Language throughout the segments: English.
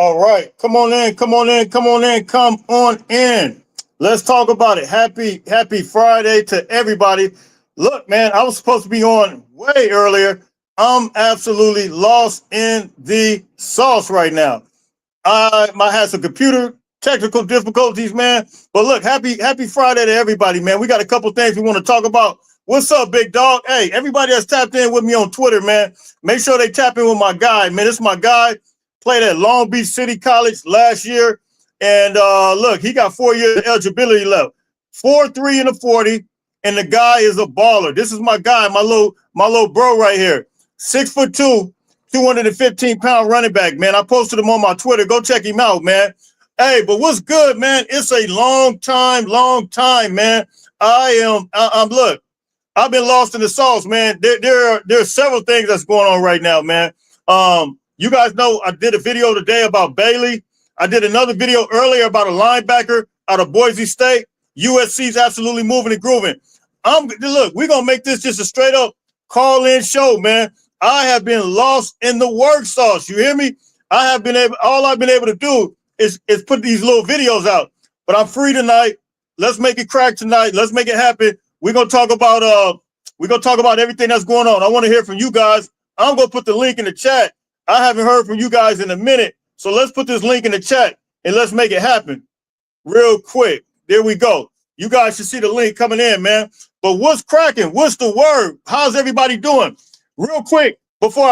All right, come on in, come on in, come on in, come on in. Let's talk about it. Happy Friday to everybody. Look, man, I was supposed to be on way earlier. I'm absolutely lost in the sauce right now. I might have some computer technical difficulties, man. But look, happy Friday to everybody, man. We got a couple things we want to talk about. What's up, big dog? Hey, everybody that's tapped in with me on Twitter, man, make sure they tap in with my guy, man. This is my guy. Played at Long Beach City College last year. And look, he got 4 years of eligibility left. 4.3 in the 40. And the guy is a baller. This is my guy, my little bro right here. 6'2", 215-pound running back, man. I posted him on my Twitter. Go check him out, man. Hey, but what's good, man? It's a long time, man. Look, I've been lost in the sauce, man. There are several things that's going on right now, man. You guys know I did a video today about Bailey. I did another video earlier about a linebacker out of Boise State. USC's absolutely moving and grooving. Look, we're going to make this just a straight up call-in show, man. I have been lost in the work sauce. You hear me? All I've been able to do is put these little videos out. But I'm free tonight. Let's make it crack tonight. Let's make it happen. We're gonna talk about everything that's going on. I want to hear from you guys. I'm gonna put the link in the chat. I haven't heard from you guys in a minute. So let's put this link in the chat and let's make it happen real quick. There we go. You guys should see the link coming in, man. But what's cracking? What's the word? How's everybody doing? Real quick, before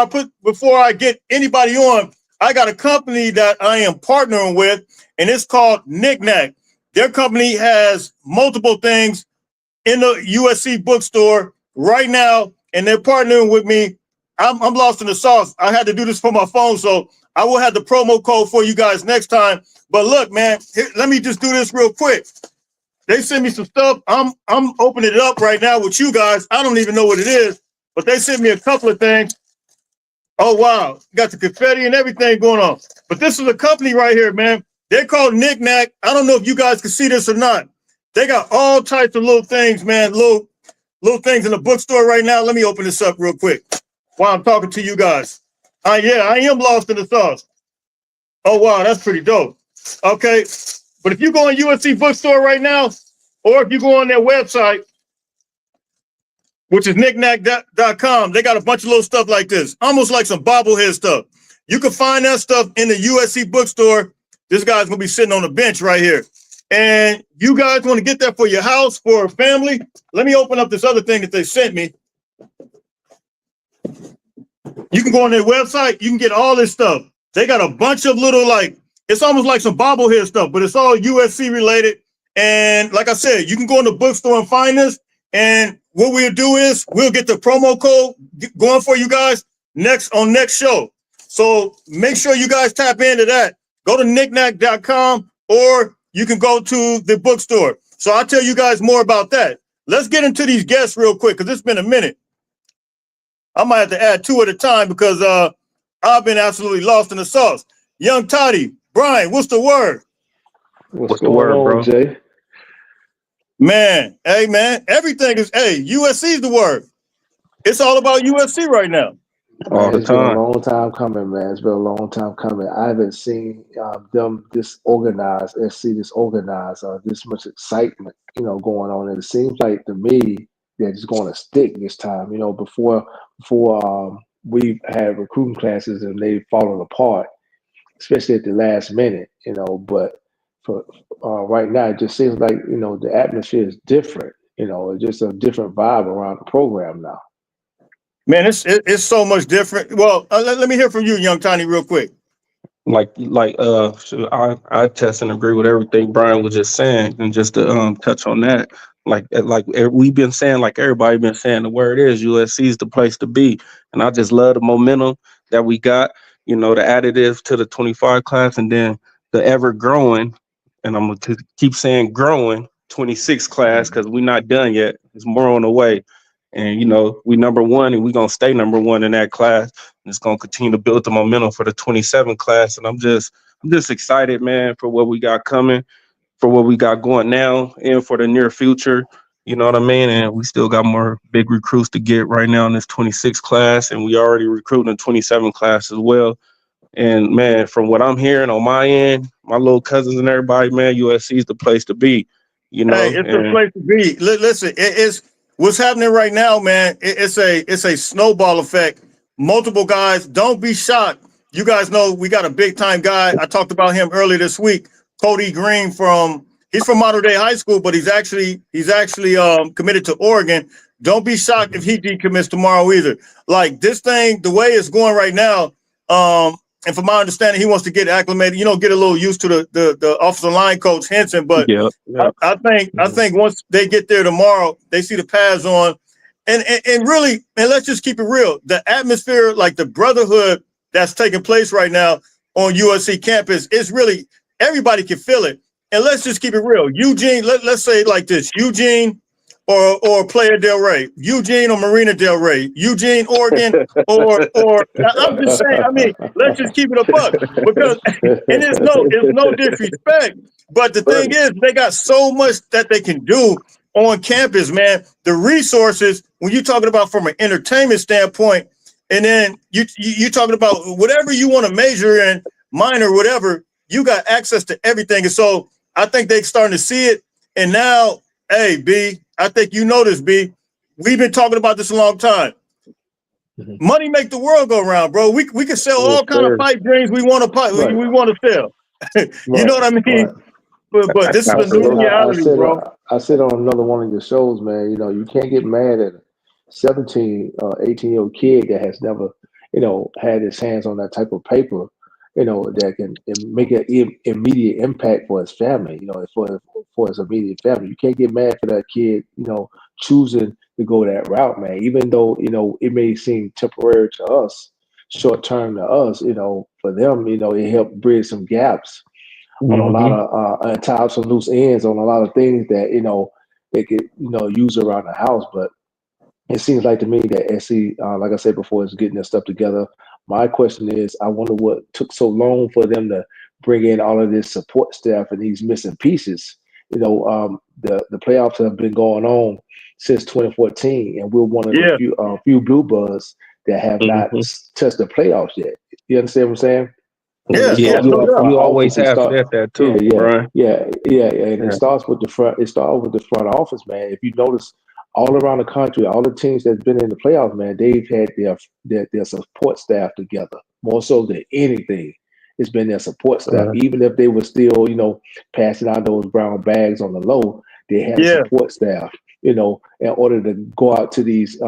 I get anybody on, I got a company that I am partnering with, and it's called Knick-Knack. Their company has multiple things in the USC bookstore right now, and they're partnering with me. I'm lost in the sauce. I had to do this for my phone, so I will have the promo code for you guys next time. But look, man, let me just do this real quick. They sent me some stuff. I'm opening it up right now with you guys. I don't even know what it is, but they sent me a couple of things. Oh, wow. Got the confetti and everything going on. But this is a company right here, man. They're called Knick-Knack. I don't know if you guys can see this or not. They got all types of little things, man. Little things in the bookstore right now. Let me open this up real quick while I'm talking to you guys. I am lost in the sauce. Oh, wow. That's pretty dope. Okay. But if you go on USC bookstore right now, or if you go on their website, which is knickknack.com, they got a bunch of little stuff like this, almost like some bobblehead stuff. You can find that stuff in the USC bookstore. This guy's going to be sitting on the bench right here. And you guys want to get that for your house, for a family? Let me open up this other thing that they sent me. You can go on their website. You can get all this stuff. They got a bunch of little, it's almost like some bobblehead stuff, but it's all USC related. And like I said, you can go in the bookstore and find this. And what we'll do is we'll get the promo code going for you guys next show. So make sure you guys tap into that. Go to knickknack.com, or you can go to the bookstore. So I'll tell you guys more about that. Let's get into these guests real quick, because it's been a minute. I might have to add two at a time because I've been absolutely lost in the sauce. Young Toddy, Brian, what's the word? What's the word, bro? Jay? Man, hey, man, everything is, USC is the word. It's all about USC right now. All the time. It's been a long time coming, man. It's been a long time coming. I haven't seen them disorganized and see this organized, this much excitement, going on. And it seems like to me that it's going to stick this time. Before we've had recruiting classes and they've fallen apart, especially at the last minute, but for right now, it just seems like, the atmosphere is different. It's just a different vibe around the program now. Man, it's so much different. Well, let me hear from you, Young Tiny, real quick. I test and agree with everything Brian was just saying, and just to touch on that, like we've been saying, like everybody been saying, the word is USC is the place to be, and I just love the momentum that we got. The additive to the 25 class, and then the ever growing, and I'm gonna keep saying growing 26 class, because we're not done yet. There's more on the way. And, we number one, and we're going to stay number one in that class. And it's going to continue to build the momentum for the 27 class. And I'm just excited, man, for what we got coming, for what we got going now, and for the near future. You know what I mean? And we still got more big recruits to get right now in this 26 class. And we already recruiting the 27 class as well. And man, from what I'm hearing on my end, my little cousins and everybody, man, USC is the place to be. You Hey, know, it's the and place to be. Listen, it's what's happening right now, man. It's a snowball effect. Multiple guys. Don't be shocked. You guys know we got a big time guy. I talked about him earlier this week. Cody Green he's from Model Day High School, but he's actually committed to Oregon. Don't be shocked if he decommits tomorrow either. Like this thing, the way it's going right now. And from my understanding, he wants to get acclimated. Get a little used to the offensive line coach Henson, but. yeah, yeah, I think once they get there tomorrow, they see the pads on, and really, and let's just keep it real. The atmosphere, like the brotherhood that's taking place right now on USC campus, is really everybody can feel it. And let's just keep it real. Eugene, let's say it like this: Eugene or Playa del Rey, Eugene or Marina del Rey, Eugene, Oregon, or I'm just saying. I mean, let's just keep it a buck because, and it's no disrespect. But the thing is, they got so much that they can do on campus, man. The resources, when you're talking about from an entertainment standpoint, and then you're talking about whatever you want to major in, minor, whatever, you got access to everything. And so I think they're starting to see it. And now, hey, B, I think you know this, B. We've been talking about this a long time. Mm-hmm. Money make the world go round, bro. We can sell all kind of pipe dreams we want to pipe. Right. We want to sell. You know what I mean? Right. But this is a new reality, bro. I said on another one of your shows, man, you can't get mad at a 17, 18-year-old kid that has never, had his hands on that type of paper, that can make an immediate impact for his family, for his immediate family. You can't get mad for that kid, choosing to go that route, man, even though, it may seem temporary to us, short term to us, for them, it helped bridge some gaps. On a lot of tie up some loose ends on a lot of things that they could use around the house. But it seems like to me that SC, like I said before, is getting their stuff together. My question is, I wonder what took so long for them to bring in all of this support staff and these missing pieces. The playoffs have been going on since 2014, and we're one of the few blue bloods that have not touched the playoffs yet. You understand what I'm saying? Yeah, you always have said that too, Brian. Yeah. And it starts with the front. It starts with the front office, man. If you notice, all around the country, all the teams that's been in the playoffs, man, they've had their support staff together more so than anything. It's been their support staff, even if they were still, passing out those brown bags on the low. They had support staff, in order to go out to these,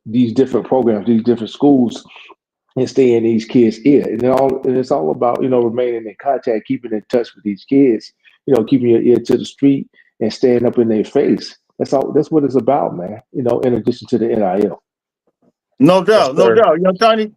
these different programs, these different schools. And stay in these kids' ear, and it's all about remaining in contact, keeping in touch with these kids, keeping your ear to the street and staying up in their face. That's all. That's what it's about, man. In addition to the NIL. No doubt, no doubt. Tiny.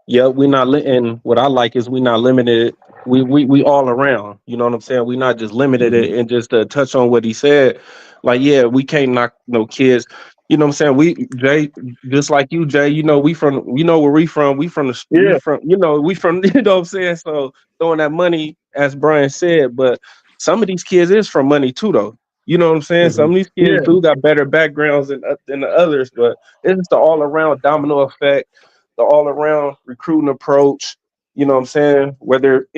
Yeah, we're not. And what I like is we're not limited. We all around. You know what I'm saying? We're not just limited. And just to touch on what he said, like, we can't knock no kids. You know what I'm saying? Jay, just like you, Jay, we from, where we from. We from we from, we from, you know what I'm saying? So throwing that money, as Brian said, but some of these kids is from money too, though. You know what I'm saying? Some of these kids do got better backgrounds than the others, but it's just the all around domino effect, the all around recruiting approach. You know what I'm saying? Whether,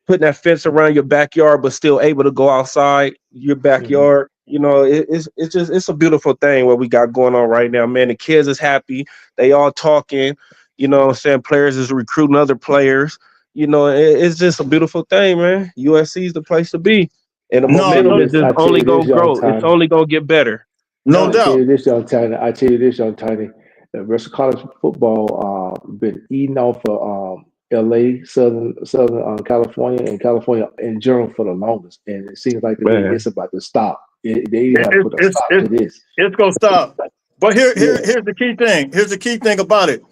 putting that fence around your backyard, but still able to go outside your backyard. It's a beautiful thing what we got going on right now, man. The kids is happy. They all talking, you know what I'm saying? Players is recruiting other players. It's just a beautiful thing, man. USC is the place to be. And the momentum is just only going to grow. It's only going to get better. No doubt. I tell you this, young Tiny. The rest of college football been eating off of LA, Southern California, and California in general for the longest. And it seems like it's about to stop. They have to put a stop to this. It's gonna stop. But here's the key thing. Here's the key thing about it.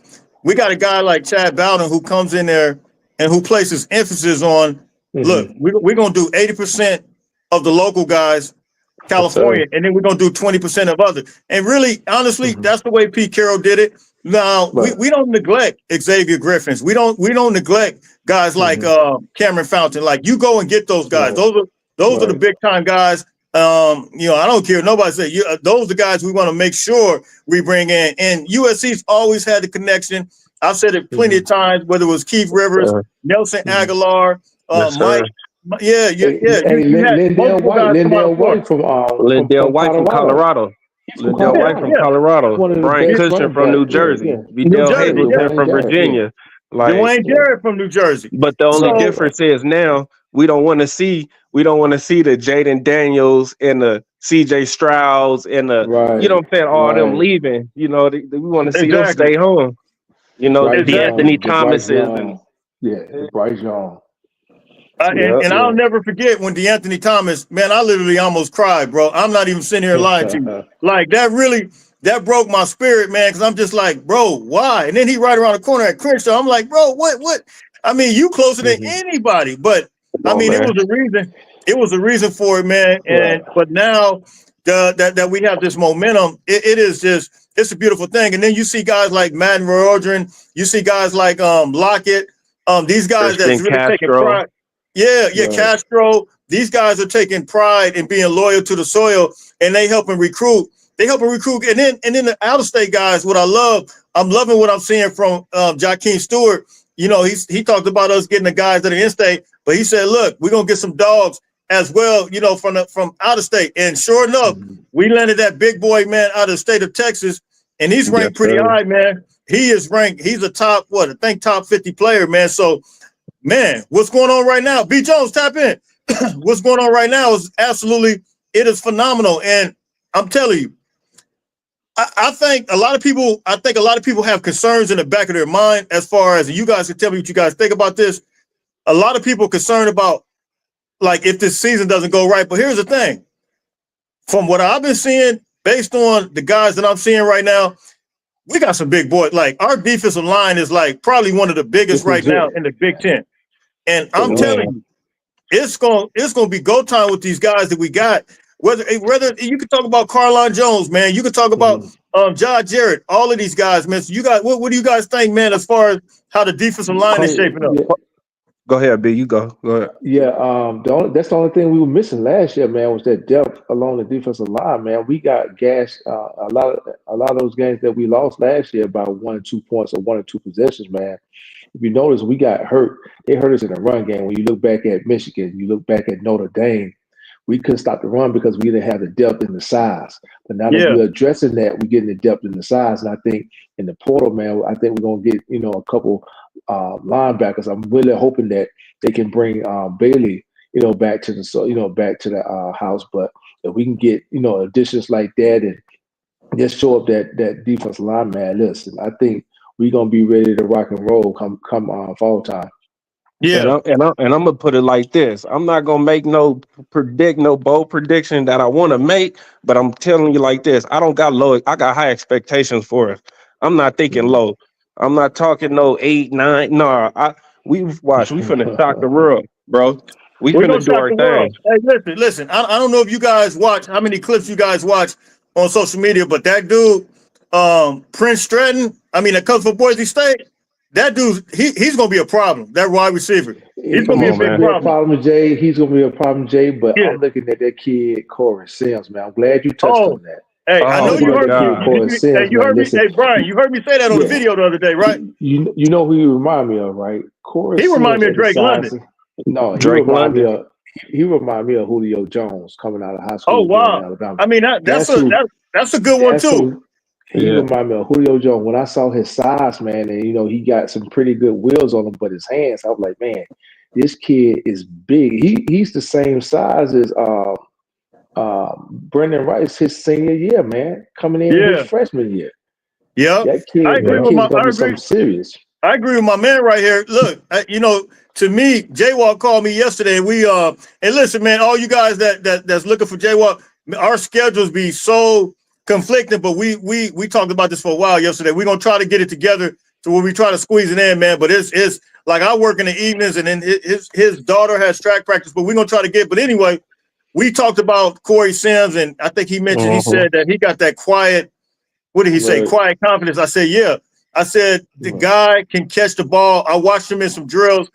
We got a guy like Chad Bowden who comes in there and who places emphasis on, look, we're gonna do 80% of the local guys, California, and then we're gonna do 20% of others. And really, honestly, that's the way Pete Carroll did it. Now we don't neglect Xavier Griffins. We don't neglect guys like Cameron Fountain. Like, you go and get those guys. Those are the big time guys. I don't care. Nobody say those are the guys we want to make sure we bring in. And USC's always had the connection I've said it plenty of times, whether it was Keith Rivers, Nelson Aguilar, Yes, Mike. sir. Yeah. You had multiple guys come out of Florida. Lindell White from Colorado. He's from Lindell White from Colorado. Colorado. One of the Brian best Kushner running from New backs. Yeah, Jersey. yeah. New Vidal Jersey, Hazleton Dwayne from Jarrett, Virginia. Like, Dwayne Jarrett from New Jersey. but the only difference is now we don't want to see the Jaden Daniels and the CJ Strouds and the you know what I'm saying, all them leaving. You know, we want to see them stay home. You know, the Anthony Thomases and the Bryce Young. And I'll never forget when DeAnthony Thomas, man, I literally almost cried, bro. I'm not even sitting here lying to you. Like that broke my spirit, man, because I'm just like, bro, why? And then he right around the corner at Crenshaw. I'm like, bro, what? I mean, you closer than anybody, but I mean, it was a reason. It was a reason for it, man. And but now that we have this momentum, it is just it's a beautiful thing. And then you see guys like Madden Rodgers, you see guys like Lockett, these guys that's really taking pride. Yeah, Castro. These guys are taking pride in being loyal to the soil, and they helping recruit. And then the out-of-state guys. What I'm loving what I'm seeing from Jakeem Stewart. You know, he talked about us getting the guys that are in-state, but he said, "Look, we're gonna get some dogs as well. You know, from out of state." And sure enough, we landed that big boy man out of the state of Texas, and he's ranked pretty high, man. He is ranked. He's a top 50 player, man. So. Man, what's going on right now? B. Jones, tap in. What's going on right now is it is phenomenal. And I'm telling you, I think a lot of people have concerns in the back of their mind as far as, you guys can tell me what you guys think about this. A lot of people are concerned about, like, if this season doesn't go right. But here's the thing. From what I've been seeing, based on the guys that I'm seeing right now, we got some big boys. Like, our defensive line is like probably one of the biggest right now in the Big Ten. And I'm telling you, it's gonna be go time with these guys that we got. Whether you could talk about Carlon Jones, man, you could talk about John Jarrett, all of these guys, man. So you guys, what do you guys think, man, as far as how the defensive line is shaping up? Go ahead, B. You go. Go ahead. Yeah, that's the only thing we were missing last year, man, was that depth along the defensive line, man. We got gashed a lot of those games that we lost last year by 1 or 2 points or 1 or 2 possessions, man. If you notice, we got hurt. They hurt us in the run game. When you look back at Michigan, you look back at Notre Dame, we couldn't stop the run because we didn't have the depth and the size. But now that we're addressing that, we're getting the depth and the size. And I think in the portal, man, I think we're going to get, a couple linebackers. I'm really hoping that they can bring Bailey, back to the house. But if we can get, additions like that and just show up that defensive line, man, listen, I think we're gonna be ready to rock and roll come fall time. Yeah, and I'm gonna put it like this: I'm not gonna make no bold prediction that I want to make, but I'm telling you like this: I don't got low. I got high expectations for us. I'm not thinking low. I'm not talking no 8, 9. No, we finna shock the world, bro. We're finna do our thing. Hey, listen. I don't know if you guys watch how many clips you guys watch on social media, but that dude, Prince Stratton, that comes from Boise State. That dude, he's gonna be a problem. That wide receiver, he's gonna be a big problem. Jay. He's gonna be a problem, Jay. But I'm looking at that kid, Corey Sims, man. I'm glad you touched on that. Hey, I know you heard me. You heard me. Hey, Brian, you heard me say that on the video the other day, right? You know who you remind me of, right? Corey. He remind me of Drake London. No, he remind me of Julio Jones coming out of high school. Oh wow! Alabama. That's a good one too. He remind me of Julio Jones. When I saw his size, man, and he got some pretty good wheels on him, but his hands, I was like, man, this kid is big. He's the same size as Brendan Rice his senior year, man, coming in his freshman year. Yeah, that kid, gonna be something serious. I agree with my man right here. Look, to me, J-Walk called me yesterday, and and listen, man, all you guys that's looking for J-Walk, our schedules be so conflicting, but we talked about this for a while yesterday. We're gonna try to get it together to where we try to squeeze it in, man. But it's like I work in the evenings, and then his daughter has track practice, but we're gonna try to get. But anyway, we talked about Corey Sims, and I think he mentioned he said that he got that quiet. What did he say? Quiet confidence. I said, yeah. I said the guy can catch the ball. I watched him in some drills.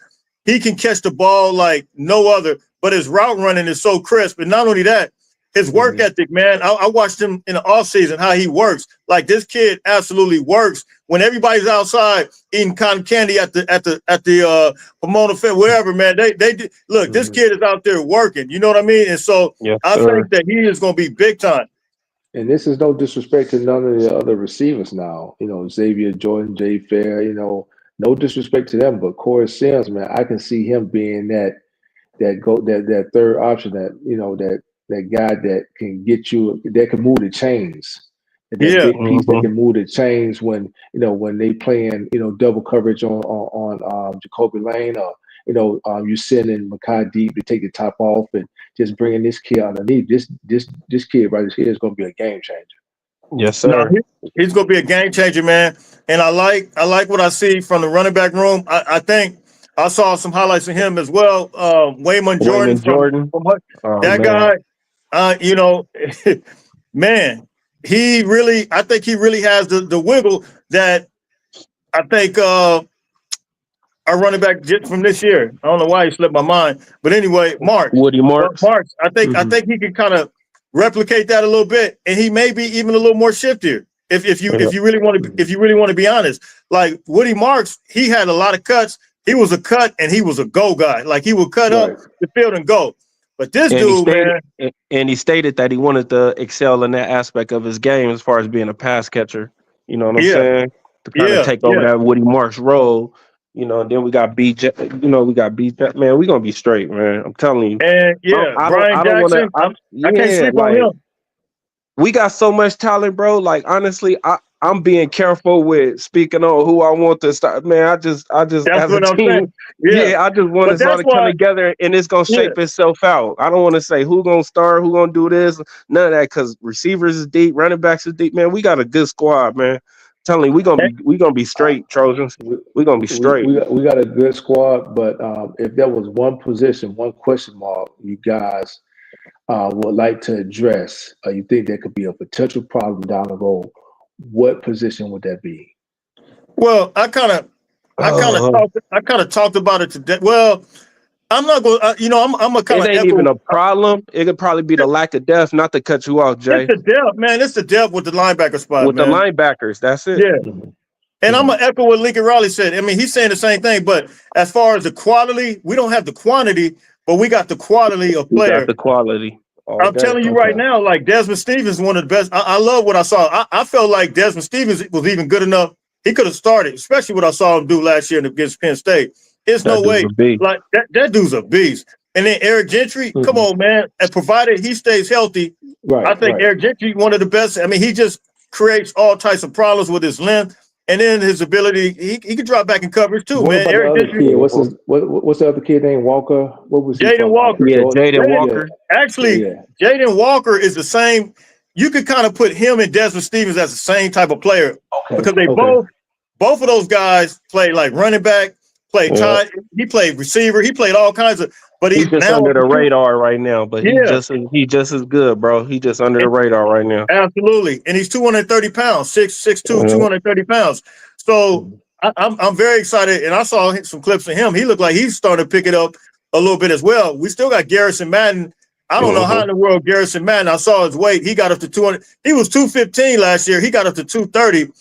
He can catch the ball like no other, but his route running is so crisp. And not only that, his work ethic, man. I watched him in the offseason, how he works. Like, this kid absolutely works. When everybody's outside eating cotton candy at the Pomona Fair, wherever, man, they look. This kid is out there working. You know what I mean? And so I think that he is going to be big time. And this is no disrespect to none of the other receivers now. You know, Xavier Jordan, Jay Fair, you know, no disrespect to them, but Corey Sims, man, I can see him being that third option, that guy that can get you, that can move the chains. And that big piece that can move the chains when they playing, double coverage on Jacoby Lane, or you sending Makai deep to take the top off and just bringing this kid underneath. This kid right here is going to be a game changer. Yes, sir. No, he's going to be a game changer, man. And I like what I see from the running back room. I think I saw some highlights of him as well. Wayman Jordan. Guy, man, I think he really has the wiggle that I think our running back just from this year. I don't know why he slipped my mind, but anyway, Woody Marks. I think he can kind of replicate that a little bit, and he may be even a little more shiftier. If you really want to be honest, like Woody Marks, he had a lot of cuts. He was a cut and he was a go guy. Like, he would cut up the field and go. But this dude, man, and he stated that he wanted to excel in that aspect of his game as far as being a pass catcher. You know what I'm saying? To kind of take over that Woody Marks role. And then we got BJ. Man, we're gonna be straight, man. I'm telling you. And Brian Jackson. I can't sleep on him. We got so much talent, bro. Like, honestly, I'm being careful with speaking on who I want to start. Man, I just that's as what a I'm team, saying. Yeah, I just want to start to come together, and it's gonna shape itself out. I don't want to say who gonna start, who gonna do this, none of that, because receivers is deep, running backs is deep. Man, we got a good squad, man. I'm telling you, we gonna be straight, Trojans. We're gonna be straight. We got a good squad, but if there was one position, one question mark, you guys would like to address, you think that could be a potential problem down the road, what position would that be? Well, I kind of talked about it today. Well, I'm not going. I'm a kind of. It ain't even a problem. It could probably be the lack of depth. Not to cut you off, Jay. It's the depth, man. It's the depth with the linebacker spot. With the linebackers, that's it. Yeah. And I'm gonna echo what Lincoln Riley said. I mean, he's saying the same thing. But as far as the quality, we don't have the quantity, but we got the quality of player. We got the quality. I'm telling you right now, like Desmond Stevens is one of the best. I love what I saw. I felt like Desmond Stevens was even good enough. He could have started, especially what I saw him do last year against Penn State. There's no way. Like that dude's a beast. And then Eric Gentry, come on, man. And provided he stays healthy, I think Eric Gentry one of the best. I mean, he just creates all types of problems with his length. And then his ability, he can drop back in coverage too, man. Eric Gentry. What's the other kid named Walker? What was Jaden Walker? Yeah, Jaden Walker. Actually, Jaden Walker is the same. You could kind of put him and Desmond Stevens as the same type of player because they both of those guys play like running back, play tight. He played receiver. He played all kinds of. But he's just under the radar right now. But he just as good, bro. He just under the radar right now. Absolutely, and he's 230 pounds, 6'2", 230 pounds. So I'm very excited, and I saw some clips of him. He looked like he's starting to pick it up a little bit as well. We still got Garrison Madden. I don't know how in the world Garrison Madden. I saw his weight. He got up to 200. He was 215 last year. He got up to 230.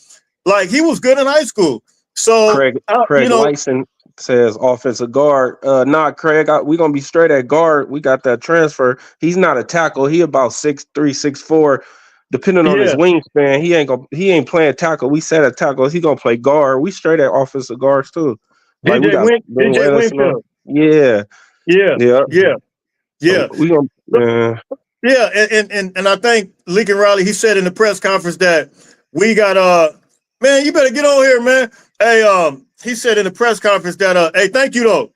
Like, he was good in high school. So Craig Lyson says offensive guard. Craig, we're gonna be straight at guard. We got that transfer. He's not a tackle. He about 6'3", 6'4". Depending on his wingspan, he ain't playing tackle. We said at tackle, he gonna play guard. We straight at offensive guards too. Like DJ Winfield. Yeah. We gonna and I think Lincoln Riley, he said in the press conference that we got man, you better get on here, man. Hey, he said in the press conference that hey, thank you though.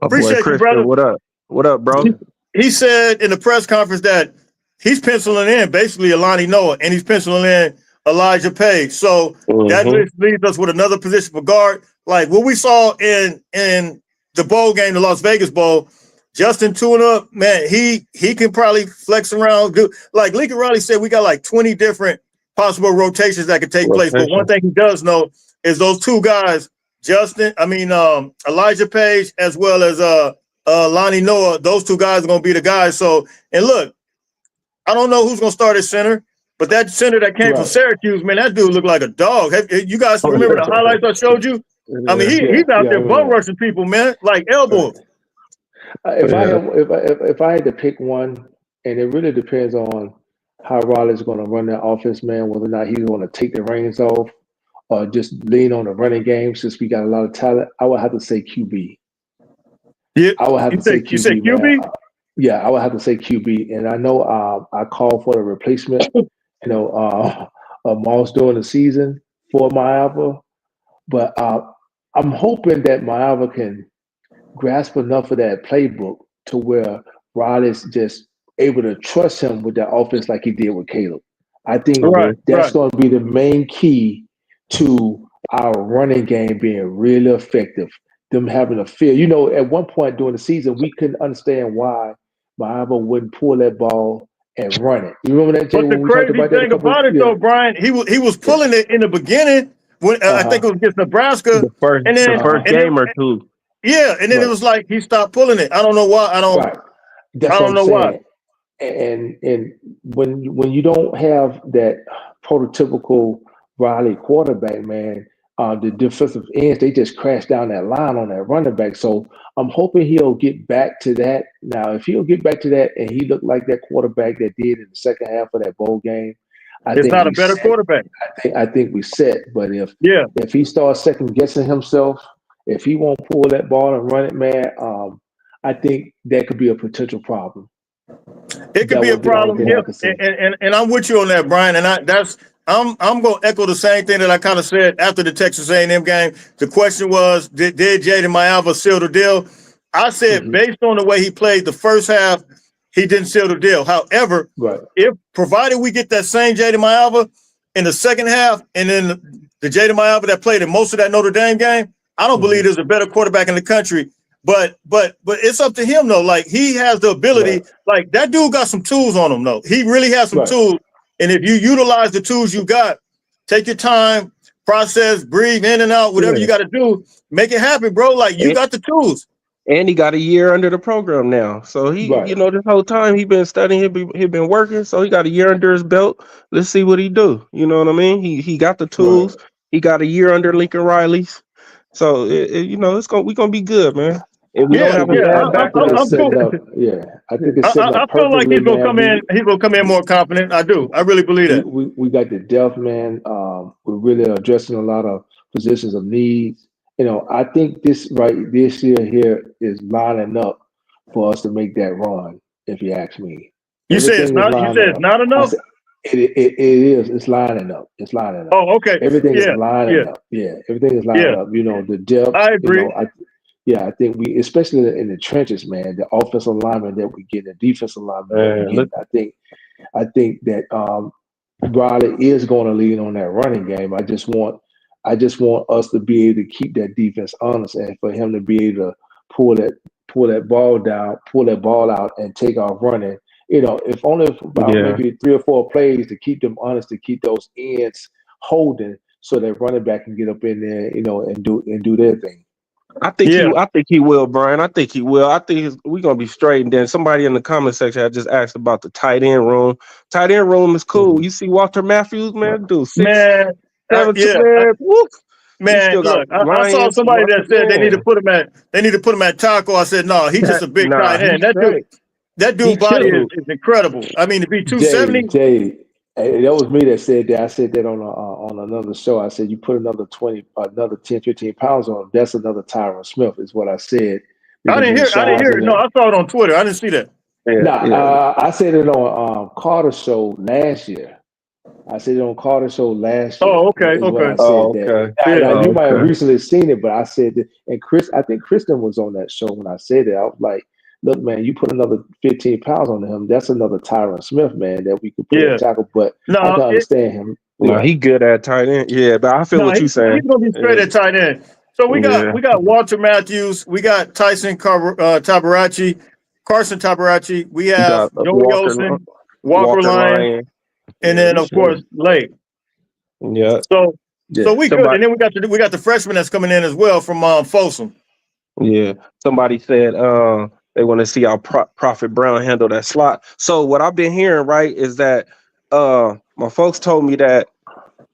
Appreciate you, brother. What up, bro? He said in the press conference that he's penciling in basically Alani Noah, and he's penciling in Elijah Page. So that leaves us with another position for guard. Like what we saw in the bowl game, the Las Vegas Bowl, Justin Tuna, man, he can probably flex around. Like Lincoln Riley said, we got like 20 different possible rotations that could take place. But one thing he does know is those two guys, Elijah Page as well as Lonnie Noah, those two guys are going to be the guys. So, and look, I don't know who's going to start at center, but that center that came from Right. Syracuse, man, that dude looked like a dog. You guys Oh, remember yeah. the highlights I showed you? I mean, Yeah. he's out I there remember bum that. rushing people, man, like elbow. Right. If I Yeah. had if I had to pick one, and it really depends on how Riley's going to run that offense, man, whether or not he's going to take the reins off or just lean on the running game since we got a lot of talent, I would have to say QB. Yeah, I would have to say you said QB, man. QB? Yeah, I would have to say QB. And I know I called for the replacement, of Moss during the season for Maava, but I'm hoping that Maava can grasp enough of that playbook to where Riley's just able to trust him with that offense like he did with Caleb. I think Right, that's right. going to be the main key to our running game being really effective. Them having a feel. At one point during the season, we couldn't understand why Maava wouldn't pull that ball and run it. You remember that, Jay, But the when we talked crazy about that a thing couple? about it, Yeah, though, Brian, he was yeah. pulling it in the beginning when I think Uh-huh. it was against Nebraska, The first and then Uh-huh. game or two. and then it Right. was like he stopped pulling it. I don't know why. Right. I That's what don't I'm know why. saying. And when you don't have that prototypical Riley quarterback, man, the defensive ends they just crash down that line on that running back. So I'm hoping he'll get back to that. Now, if he'll get back to that and he looked like that quarterback that did in the second half of that bowl game, I It's think not a we better set. quarterback. I think we set. But Yeah, if he starts second guessing himself, if he won't pull that ball and run it, man, I think that could be a potential problem. it could That be a would be the only problem. thing Yeah, I could see. and I'm with you on that, Brian. And I'm going to echo the same thing that I kind of said after the Texas A&M game. The question was, did Jaden Maava seal the deal? I said, Mm-hmm. based on the way he played the first half, he didn't seal the deal. However, Right. if provided we get that same Jaden Maava in the second half, and then the Jaden Maava that played in most of that Notre Dame game, I don't believe there's a better quarterback in the country. But it's up to him though. Like he has the ability. Right. Like that dude got some tools on him though. He really has some Right. tools. And if you utilize the tools you got, take your time, process, breathe in and out, whatever you Yeah. got to do, make it happen, bro. Like you got the tools. And he got a year under the program now. So he, Right. this whole time he been studying, he been working. So he got a year under his belt. Let's see what he do. You know what I mean? He got the Right. tools. He got a year under Lincoln Riley's. So we gonna be good, man. And we don't Yeah, have a yeah. bad I think backup. it's I'm setting cool. up. Yeah, I think it's setting I up feel like perfectly, he's gonna man. come in. He's gonna come in more confident. I do. I really believe that. We got the depth, man. We're really addressing a lot of positions of needs. I think this year here is lining up for us to make that run. If you ask me, You say it's everything is not. You lining say it's up. not I enough. said it is. It's lining up. It's lining up. Oh, okay. Everything is Yeah, lining yeah, up. Yeah, everything is lining yeah. up. The depth. I agree. I think we, especially in the trenches, man, the offensive lineman that we get, the defensive lineman that we Look, get. I think that Riley is going to lean on that running game. I just want us to be able to keep that defense honest, and for him to be able to pull that ball down, pull that ball out, and take off running. If only about yeah. maybe 3 or 4 plays to keep them honest, to keep those ends holding, so that running back can get up in there, and do their thing. I think Yeah. he will, Brian. I think he will. I think we're gonna be straight. And then somebody in the comment section had just asked about the tight end room. Tight end room is cool. Mm-hmm. You see Walter Matthews, man, dude, 6'7", Man, yeah. man. Woof. We Man, still got look, I saw Lions. somebody that said they need to Man. put him at tackle. I said, no, he's just a big Nah, tight end. he's straight. That He dude body killing. is incredible. I mean, to be Jay, 270. that was me that said that. I said that on another show. I said you put another 10, 15 pounds on him. That's another Tyron Smith, is what I said. I Because didn't of the hear size it. No, I saw it on Twitter. I didn't see that. Yeah. I said it on Carter's show last year. I said it on Carter's show last year. Oh, okay, Is what I okay. said. Oh, That. okay. Now, Yeah. you might have Okay. recently seen it, but I said that. And I think Kristen was on that show when I said it. I was like, look, man, you put another 15 pounds on him. That's another Tyron Smith, man, that we could put Yeah. at tackle. But I No, can understand him. No, Yeah. he good at tight end. Yeah, but I feel no, what you're he's saying. gonna be straight at tight end. So we Yeah. got Walter Matthews, we got Tyson Tabarachi, Carson Tabarachi, we You have got Joey Olsen, Walker Lyon, and then of course Lake. Yeah. So we good, and then we got the freshman that's coming in as well from Folsom. Yeah. Somebody said They want to see how Prophet Brown handle that slot. So what I've been hearing, right, is that my folks told me that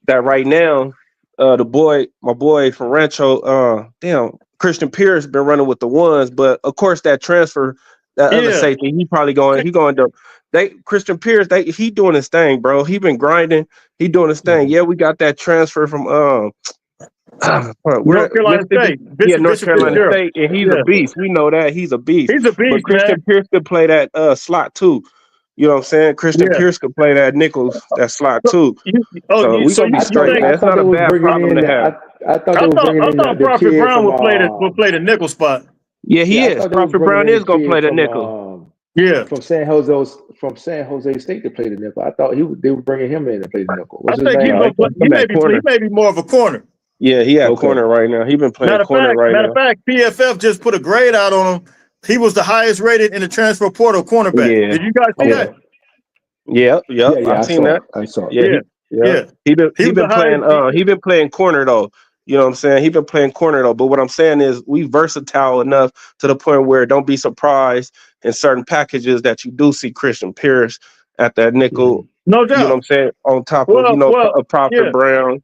right now, my boy from Rancho, Christian Pierce been running with the ones, but of course that transfer, that other Yeah. safety, he going to Christian Pierce, he doing his thing, bro. He been grinding, he doing his thing. Yeah, we got that transfer from we're North Carolina Mississippi, State. North Bishop Carolina Fitzgerald. State, and he's a Yeah. beast. We know that he's a beast. He's a But beast, Christian man. Pierce could play that slot too. You know what I'm saying? Christian Yeah. Pierce could play that nickels, that slot So too. So we gonna be I straight, think man. It's not they a was bad bringing problem in. to have. I thought they were bringing in I thought the Prophet kid Brown from. would play the nickel spot. Yeah, he Yeah, I is. thought they was Prophet bringing Brown in the is gonna play kid the from nickel. Yeah. from San Jose State to play the nickel. I thought they were bringing him in to play the nickel. I What's his think name? he may be more of a corner. Yeah, he at Okay. corner right now. He been playing corner right Matter now. of fact, PFF just put a grade out on him. He was the highest rated in the transfer portal cornerback. Yeah. Did you guys see that? Yeah. Yeah, I've seen that. I saw it. Yeah. He was been the playing highest. he been playing corner though. You know what I'm saying? He been playing corner though. But what I'm saying is we versatile enough to the point where don't be surprised in certain packages that you do see Christian Pierce at that nickel. No doubt. You know what I'm saying? On top of a Prophet Brown.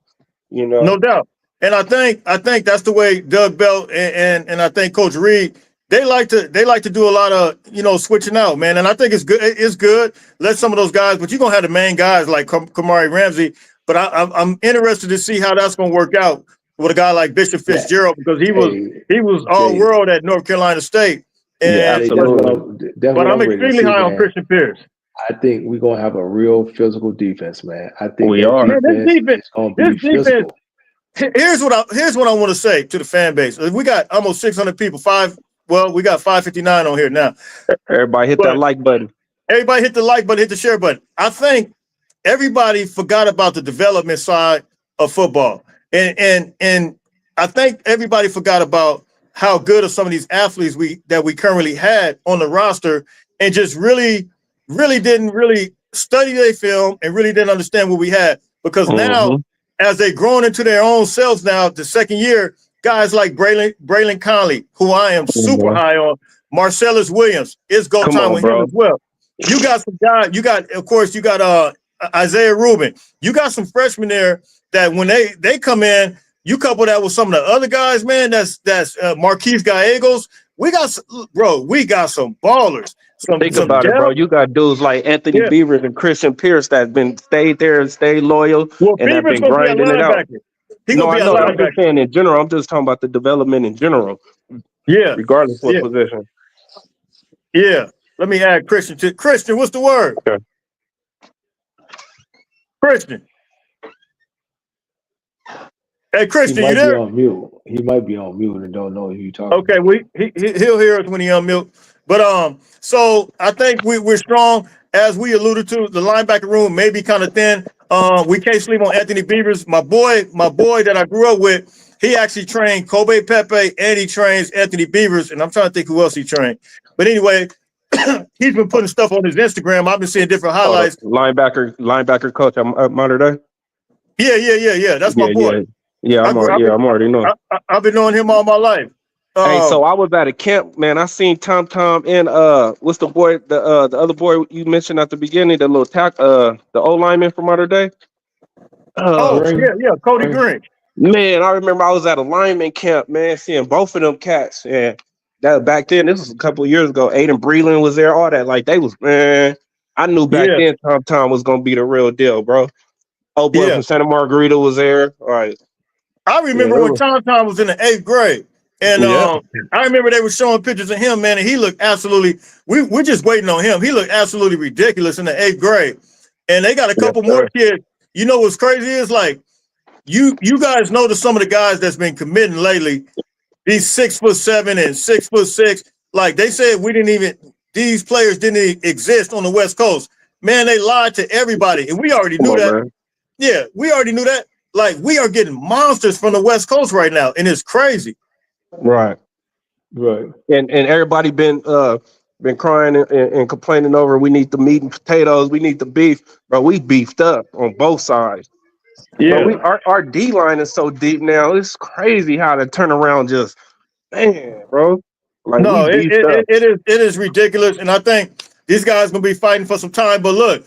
You know. No doubt. And I think that's the way Doug Belt and I think Coach Reed, they like to do a lot of, switching out, man. And I think it's good. It's good. Let some of those guys, but you're gonna have the main guys like Kamari Ramsey. But I'm interested to see how that's gonna work out with a guy like Bishop Fitzgerald, because he was all world at North Carolina State. And absolutely. But I'm extremely high on Christian Pierce. I think we're gonna have a real physical defense, man. I think we are. This defense is gonna be physical. Here's what I want to say to the fan base. We got almost 600 people. We got 559 on here now. Everybody hit that like button. Everybody hit the like button, hit the share button. I think everybody forgot about the development side of football. And I think everybody forgot about how good are some of these athletes that we currently had on the roster, and just really didn't study their film and really didn't understand what we had. Because now, as they've grown into their own selves now, the second year, guys like Braylon Conley, who I am super high on, Marcellus Williams, it's go time with him as well. You got some guys, you got Isaiah Rubin. You got some freshmen there that when they come in, you couple that with some of the other guys, man, that's Marquise Gallegos. We got some ballers. Think about it, bro. You got dudes like Anthony Beavers and Christian Pierce that been stayed there and stayed loyal and have been grinding it out. No, I know. I'm just saying in general. I'm just talking about the development in general. Yeah. Regardless of position. Yeah. Let me add Christian to Christian. What's the word? Okay. Christian. Hey, Christian, you there? He might be on mute and don't know who you're talking. Okay, he'll hear us when he unmute. But so I think we're strong. As we alluded to, the linebacker room may be kind of thin. We can't sleep on Anthony Beavers. My boy that I grew up with, he actually trained Kobe Pepe and he trains Anthony Beavers. And I'm trying to think who else he trained. But anyway, he's been putting stuff on his Instagram. I've been seeing different highlights. Linebacker coach at Mater Dei. Yeah. That's my boy. Yeah, I'm already knowing. I've been knowing him all my life. Hey, so I was at a camp, man. I seen Tom and what's the boy, the other boy you mentioned at the beginning, the little the O lineman from Mater Dei. Cody Green. Man, I remember I was at a lineman camp, man, seeing both of them cats. And that back then, this was a couple of years ago. Aiden Breland was there, all that. Like they was, man. I knew back then Tom was gonna be the real deal, bro. Oh boy from Santa Margarita was there. All right. I remember when Tom was in the 8th grade. And I remember they were showing pictures of him, man, and he looked absolutely. We're just waiting on him. He looked absolutely ridiculous in the 8th grade, and they got a couple more kids. You know what's crazy is like you guys know some of the guys that's been committing lately. These 6'7" and 6'6", like they said, these players didn't exist on the West Coast. Man, they lied to everybody, and we already knew that. Man. Yeah, we already knew that. Like we are getting monsters from the West Coast right now, and it's crazy. Right. And everybody been crying and complaining over we need the meat and potatoes, we need the beef, bro. We beefed up on both sides. Yeah, our D line is so deep now. It's crazy how to turn around. Just man, bro. Like we No, beefed up. it is ridiculous, and I think these guys gonna be fighting for some time. But look,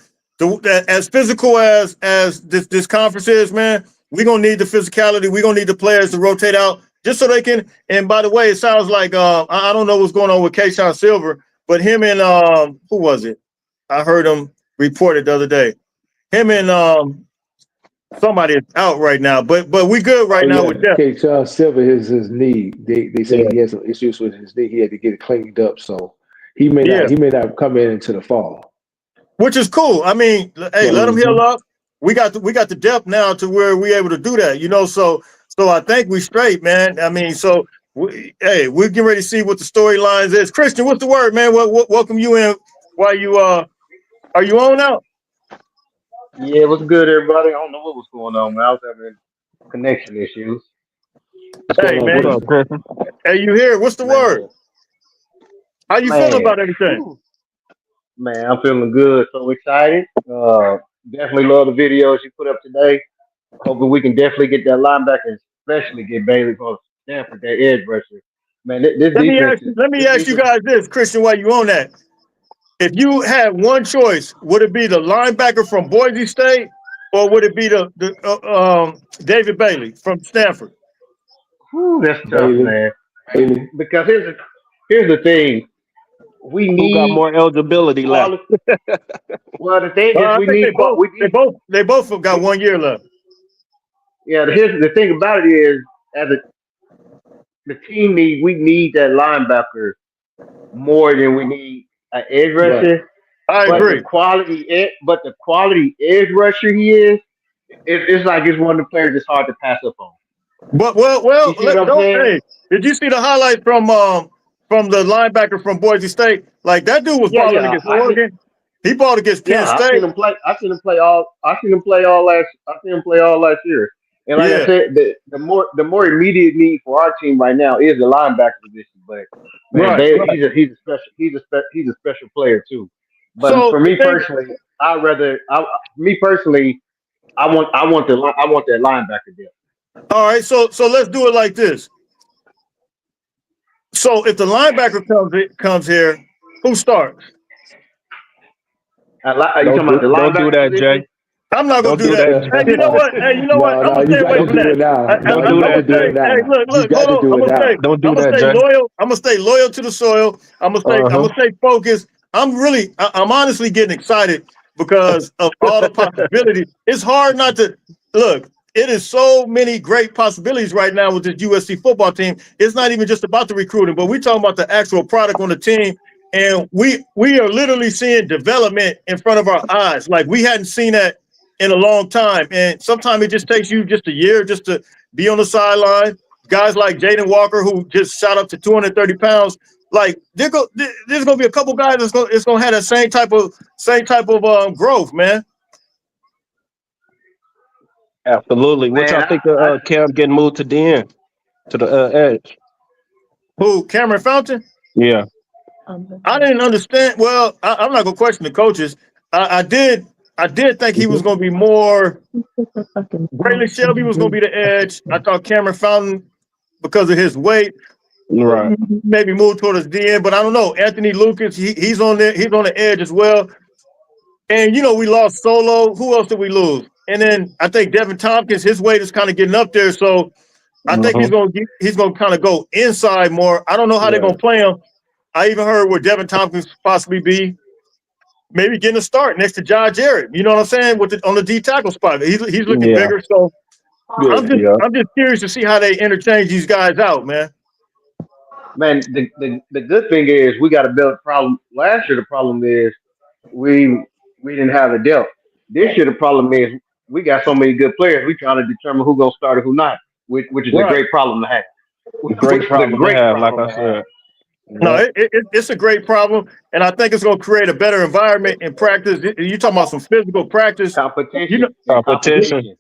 as physical as this conference is, man, we're gonna need the physicality. We're gonna need the players to rotate out just so they can. And by the way, it sounds like I don't know what's going on with Kayshawn Silver, but him and who was it? I heard him reported the other day. Him and somebody is out right now, but we good right now with that. Okay, Charles Silver is his knee. They say he has some issues with his knee. He had to get it cleaned up, so he may not come in into the fall. Which is cool. I mean, hey, let him heal up. We got the depth now to where we're able to do that, you know. So I think we straight, man. I mean, so we're getting ready to see what the storylines is. Christian, what's the word, man? Welcome you in. While you are you on now? Yeah, what's good, everybody? I don't know what was going on, man. I was having connection issues. Hey, man. What's up, Christian? Hey, you here? What's the word? How you feeling about everything? Whew. Man, I'm feeling good. So excited. Definitely love the videos you put up today. Hoping we can definitely get that linebacker, especially get Bailey from Stanford, that edge rusher. Man, this Let defense me ask you guys this, Christian, while you on that. If you had one choice, would it be the linebacker from Boise State, or would it be the David Bailey from Stanford? that's tough, man. Because here's the thing. We Who need got more eligibility left? Well, the thing is, I think they both got 1 year left. Yeah, here's the thing about it is, the team we need that linebacker more than we need an edge rusher. Right. I agree. But the quality edge rusher he is, it's like it's one of the players that's hard to pass up on. But hey, did you see the highlight from the linebacker from Boise State? Like that dude was balling against Oregon. He balled against Penn State. I seen him play. I seen him play all last year. And like I said, the more immediate need for our team right now is the linebacker position. But man, he's a special player too. But so for me personally, I want that linebacker deal. All right, so let's do it like this. So if the linebacker comes here, who starts? You talking about the linebacker? Don't do that, position? Jay. I'm not gonna do that. Hey, you know what? I'm gonna stay away from that. Don't do that. Hey, look, hold on. Don't do that, Jay. I'm gonna stay loyal to the soil. I'm gonna stay focused. I'm honestly getting excited because of all the possibilities. It's hard not to look. It is so many great possibilities right now with this USC football team. It's not even just about the recruiting, but we're talking about the actual product on the team. And we are literally seeing development in front of our eyes. Like we hadn't seen that in a long time. And sometimes it just takes you just a year just to be on the sideline. Guys like Jaden Walker, who just shot up to 230 pounds. Like there's going to be a couple guys that's going to have that same type of growth, man. Absolutely. What y'all think of Cam getting moved to the end, to the edge? Who, Cameron Fountain? Yeah. I didn't understand. Well, I'm not gonna question the coaches. I did think he was gonna be more. Braylon Shelby was gonna be the edge. I thought Cameron Fountain, because of his weight, right, maybe move towards the end. But I don't know. Anthony Lucas, he's on there. He's on the edge as well. And we lost Solo. Who else did we lose? And then I think Devin Tompkins, his weight is kind of getting up there. So I think he's gonna kind of go inside more. I don't know how they're gonna play him. I even heard where Devin Tompkins possibly be maybe getting a start next to Josh Jarrett. You know what I'm saying? On the D tackle spot. He's looking bigger. So I'm just curious to see how they interchange these guys out, man. Man, the good thing is we got a build problem. Last year the problem is we didn't have the depth. This year the problem is we got so many good players. We trying to determine who's gonna start and who not, which is a great problem to have. Great problem to have, like I said. No, it's a great problem, and I think it's going to create a better environment in practice. You talking about some physical practice, competition.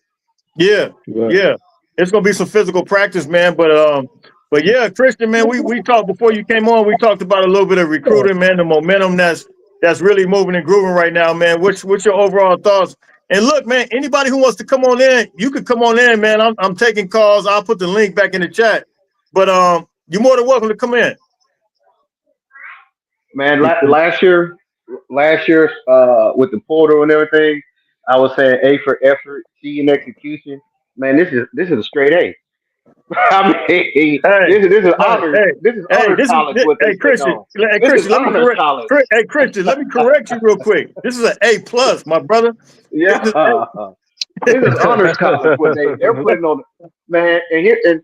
Yeah, it's going to be some physical practice, man. But yeah, Christian, man, we talked before you came on. We talked about a little bit of recruiting, man, the momentum that's really moving and grooving right now, man. What's your overall thoughts? And look, man, anybody who wants to come on in, you can come on in, man. I'm taking calls. I'll put the link back in the chat, but you're more than welcome to come in. Man, last year, with the portal and everything, I was saying A for effort, C in execution. Man, this is a straight A. I mean, Hey, this is hey, honors. hey, This is hey, honors college. What they hey, putting Christian, on. hey, This is Christian, let me honors correct, college. hey, Christian, let me correct you real quick. This is an A plus, my brother. This Yeah, is this is honors college. What they're putting on, man. And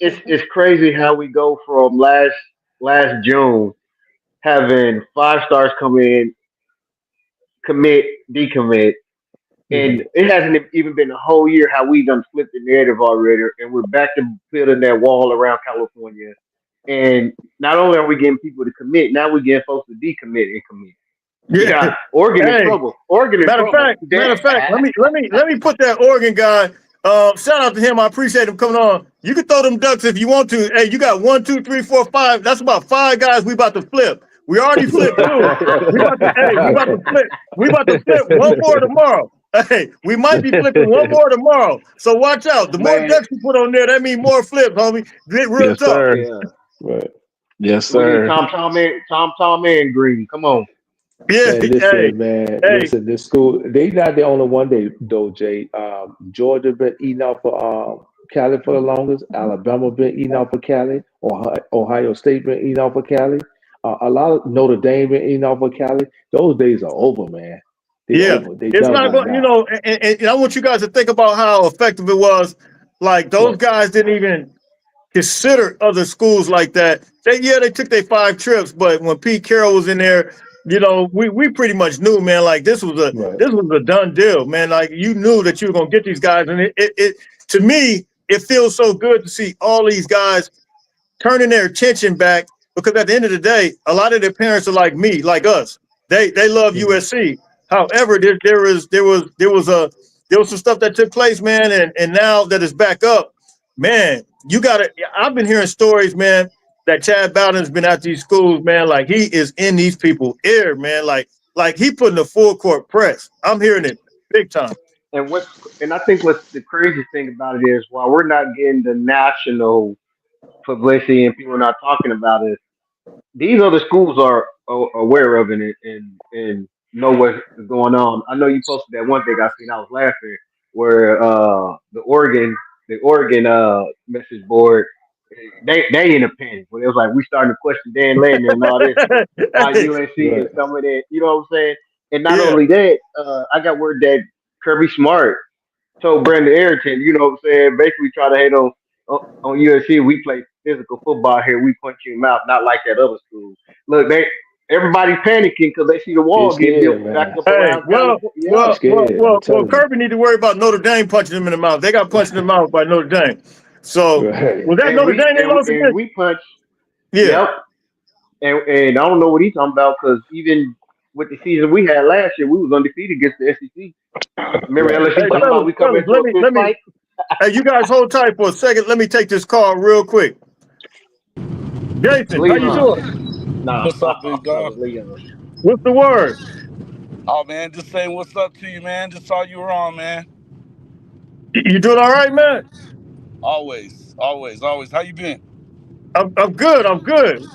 it's crazy how we go from last June having 5 stars come in, commit, decommit, and Mhm. it hasn't even been a whole year how we done flipped the narrative already, and we're back to building that wall around California. And not only are we getting people to commit, now we're getting folks to decommit and commit. yeah. Yeah, Oregon in Hey, trouble. Oregon in trouble. matter of fact, let me put that Oregon guy. Shout out to him. I appreciate him coming on. You can throw them ducks if you want to. Hey, you got 1, 2, 3, 4, 5. That's about 5 guys we about to flip. We already flipped 2. We about to hey, we about to flip. We about to flip one more tomorrow. Hey, we might be flipping one more tomorrow. So watch out. The more Man, ducks you put on there, that means more flips, homie. Get real Yes, talk. sir. yeah. Right. Yes, We need sir. Tom and Green. Come on. Yeah, Man, hey, listen, man, hey, listen. This school, they not the only one. They though, Jay. Georgia been eating off for Cali for the longest. Alabama been eating off for Cali. Ohio State been eating off for Cali. A lot of Notre Dame been eating off for Cali. Those days are over, man. They yeah. over. They It's done not by going, now. and I want you guys to think about how effective it was. Like those Right. guys didn't even consider other schools like that. They took their 5 trips, but when Pete Carroll was in there, we pretty much knew, man, like Right. this was a done deal, man. Like you knew that you were gonna get these guys, and it to me it feels so good to see all these guys turning their attention back because at the end of the day, a lot of their parents are like me, like us. They love Mhm. USC. However, there was some stuff that took place, man, and now that it's back up, man, you gotta. I've been hearing stories, man, that Chad Bowden's been at these schools, man, like he is in these people's ear, man, like he putting a full court press. I'm hearing it big time. And I think what's the crazy thing about it is while we're not getting the national publicity and people are not talking about it, these other schools are aware of it and know what's going on. I know you posted that one thing I seen. I was laughing where the Oregon message board they in a panic. Where it was like we starting to question Dan Lanning and all this and how USC Right. is coming in. You know what I'm saying? And not Yeah. only that, I got word that Kirby Smart told Brandon Arrington, you know what I'm saying, basically try to hate on USC. We play physical football here. We punch you in the mouth, not like that other school. Look, everybody's panicking because they see the They wall getting built scared, back man. up Hey, around well, California. They Yeah, well, well, scared. I'm well, well, telling you. Kirby need to worry about Notre Dame punching him in the mouth. They got punched in the mouth by Notre Dame. So Right. was that and Notre we Dame they and we, lost and against? we punch. Yeah, Yep, and I don't know what he's talking about because even with the season we had last year, we was undefeated against the SEC. Remember Right. LSU hey, talking about fellas, we come fellas, into let a me, fist let me, fight? hey, you guys hold tight for a second. Let me take this call real quick. Jason, how you Leon, doing? nah, What's up, big that was dog? Leon. What's the word? Oh man, just saying what's up to you, man. Just saw you were on, man. You doing all right, man? Always, always, always. How you been? I'm good. I'm good.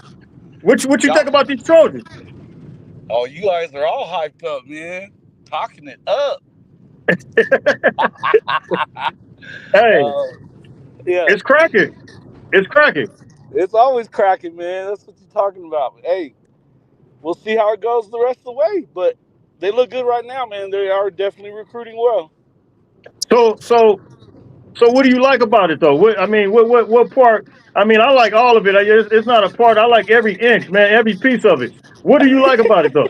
What you think Y'all. about these Trojans? Oh, you guys are all hyped up, man. Talking it up. Hey, Uh, yeah, it's cracking. It's cracking. it's always cracking, man. That's what you're talking about. Hey, we'll see how it goes the rest of the way, but they look good right now, man. They are definitely recruiting well. So, so So what do you like about it though? What part? I mean, I like all of it. It's not a part. I like every inch, man, every piece of it. What do you like about it though?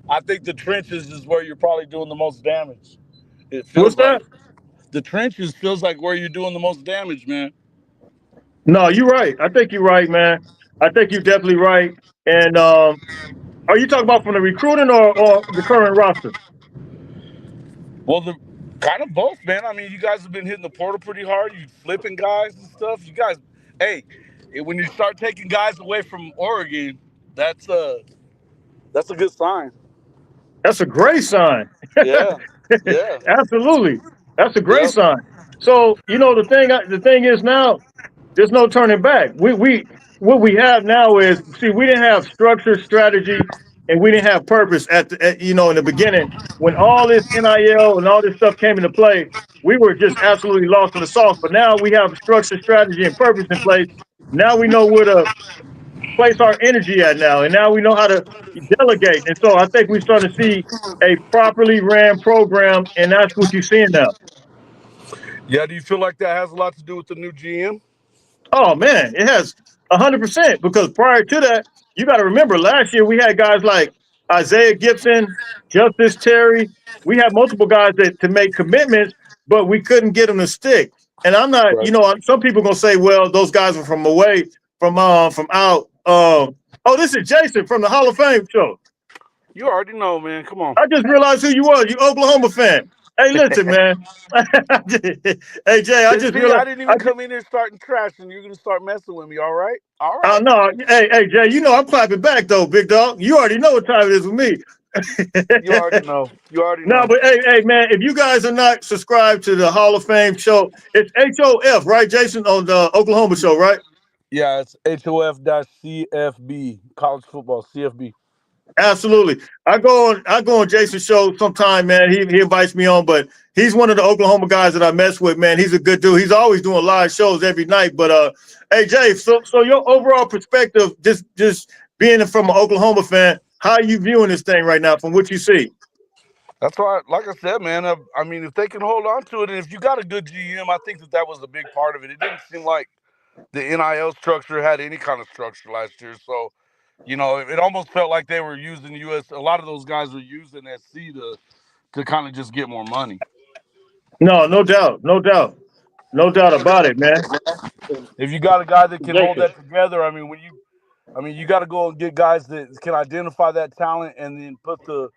I think the trenches is where you're probably doing the most damage. It What's feels like that? the trenches feels like where you're doing the most damage, man. No, you're right. I think you're right, man. I think you're definitely right. And are you talking about from the recruiting or the current roster? Well, the kind of both, man. I mean, you guys have been hitting the portal pretty hard. You flipping guys and stuff. You guys, hey, when you start taking guys away from Oregon, that's a that's a good sign. That's a great sign. Yeah, yeah, Absolutely, that's a great yep. sign. So the thing is now, there's no turning back. We what we have now is, see, we didn't have structure, strategy, and we didn't have purpose in the beginning when all this NIL and all this stuff came into play. We were just absolutely lost in the sauce. But now we have structure, strategy, and purpose in place. Now we know where to place our energy at now, and now we know how to delegate. And so I think we're starting to see a properly ran program, and that's what you're seeing now. Yeah, do you feel like that has a lot to do with the new GM? Oh man, it has 100% because prior to that, you got to remember last year we had guys like Isaiah Gibson, Justice Terry. We had multiple guys that to make commitments, but we couldn't get them to stick. And I'm not, Right. some people gonna say, well, those guys are from away, from out. Oh, this is Jason from the Hall of Fame show. You already know, man. Come on. I just realized who you was. You Oklahoma fan. Hey, listen, man. Hey, Jay, I just See, I realized. didn't even come in here starting trash, and you're gonna start messing with me. All right, all Oh right. no, hey Jay, I'm clapping back though, big dog. You already know what time it is with me. You already know. You already No, know. but hey man, if you guys are not subscribed to the Hall of Fame show, it's HOF, right, Jason, on the Oklahoma show, right? Yeah, it's HOF-CFB, college football CFB. Absolutely. I go on Jason's show sometime, man. He invites me on, but he's one of the Oklahoma guys that I mess with, man. He's a good dude. He's always doing live shows every night. But hey Jay, so your overall perspective, just being from an Oklahoma fan, how are you viewing this thing right now from what you see? That's why, like I said, man. I mean, if they can hold on to it, and if you got a good GM, I think that was a big part of it. It didn't seem like the NIL structure had any kind of structure last year, so it almost felt like they were using US. A lot of those guys were using SC to kind of just get more money. No, no doubt, no doubt, no doubt about it, man. If you got a guy that can hold Jason. that together, you got to go and get guys that can identify that talent and then put the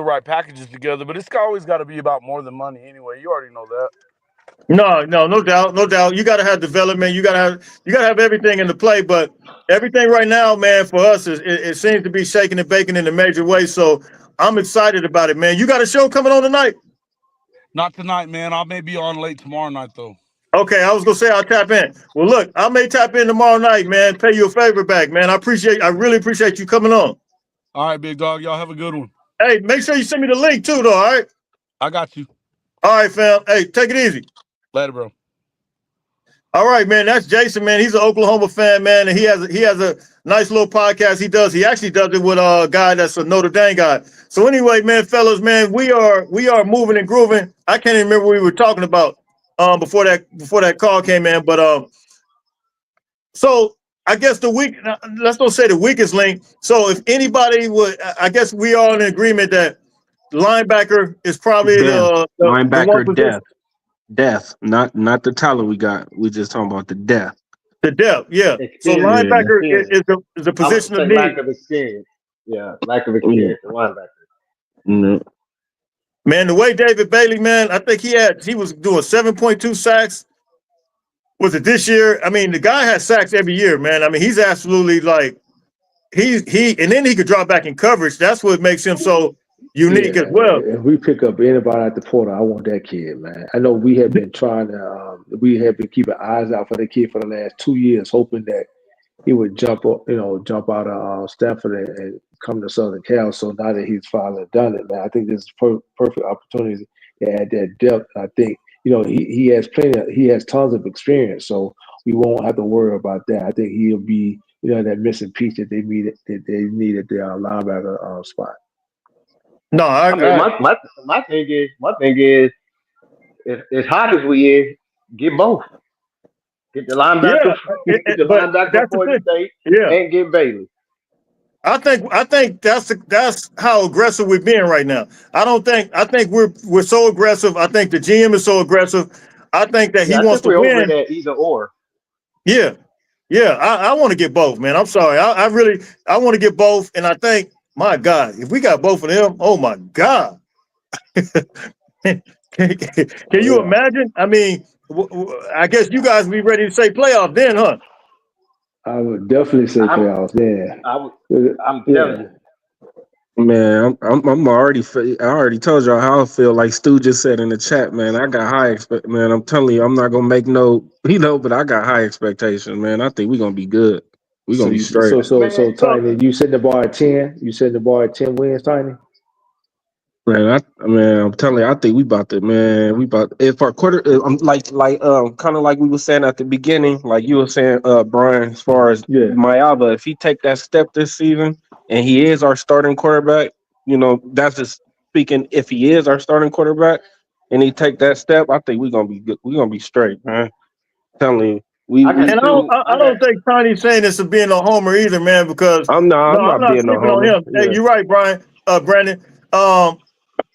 right packages together. But it's always got to be about more than money anyway. You already know that. No doubt, no doubt. You got to have development. You got to have everything in the play. But everything right now, man, for us it seems to be shaking and baking in a major way. So I'm excited about it, man. You got a show coming on tonight? Not tonight, man. I may be on late tomorrow night though. Okay, I was gonna say I'll tap in. Well, look, I may tap in tomorrow night, man. Pay you a favor back, man. I really appreciate you coming on. All right, big dog. Y'all have a good one. Hey, make sure you send me the link too, though. All right. I got you. All right, fam. Hey, take it easy. Later, bro. All right, man. That's Jason, man. He's an Oklahoma fan, man, and he has a nice little podcast. He actually does it with a guy that's a Notre Dame guy. So anyway, man, fellas, man, we are moving and grooving. I can't even remember what we were talking about before that call came in, but so I guess let's don't say the weakest link. So if anybody would, I guess we are in agreement that linebacker is probably the one Linebacker position. death, not the talent we got. We just talking about the death. The depth, yeah. So Experience. linebacker Experience. is the I would position say of need. lack of experience. Yeah, lack of experience in linebacker. No. Man, the way David Bailey, man, I think he was doing 7.2 sacks. Was it this year? I mean, the guy has sacks every year, man. I mean, he's absolutely like he and then he could drop back in coverage. That's what makes him so unique as well. If we pick up anybody at the portal, I want that kid, man. I know we have been we have been keeping eyes out for the kid for the last 2 years, hoping that he would jump out of Stanford and come to Southern Cal. So now that he's finally done it, man, I think this is perfect opportunity to add that depth. I think he has tons of experience, so we won't have to worry about that. I think he'll be that missing piece that they needed at the linebacker spot. No, I mean, my thing is, as hot as we is, get both. Get the linebacker, get the linebacker for the state, and get Bailey. I think that's how aggressive we're being right now. I think we're so aggressive. I think the GM is so aggressive. I think that he wants to we're win. over that either or. Yeah. I want to get both, man. I'm sorry. I want to get both, and I think, my God, if we got both of them, oh my God. Can you imagine? I mean, I guess you guys be ready to say playoff then, huh? I would definitely say playoffs. Yeah, I'm telling you. Man, I'm already. I already told y'all how I feel. Like Stu just said in the chat, man. I got high Man, I'm telling you, I'm not gonna make but I got high expectations, man. I think we're gonna be good. We're gonna be straight. So, Man, Tiny, you setting the bar at 10? You setting the bar at 10 wins, Tiny? Man, I'm telling you, I think we about to, man. We about if our quarter, kind of like we were saying at the beginning, like you were saying, Brian, as far as Yeah. Mayava, if he take that step this season and he is our starting quarterback, that's just speaking. If he is our starting quarterback and he take that step, I think we're gonna be good. We're gonna be straight, man. Telling you, I got And two. I don't think Tiny's saying this to being a homer either, man, because I'm I'm not not being a sleeping on homer. him. Hey, Yeah, you're right, Brandon.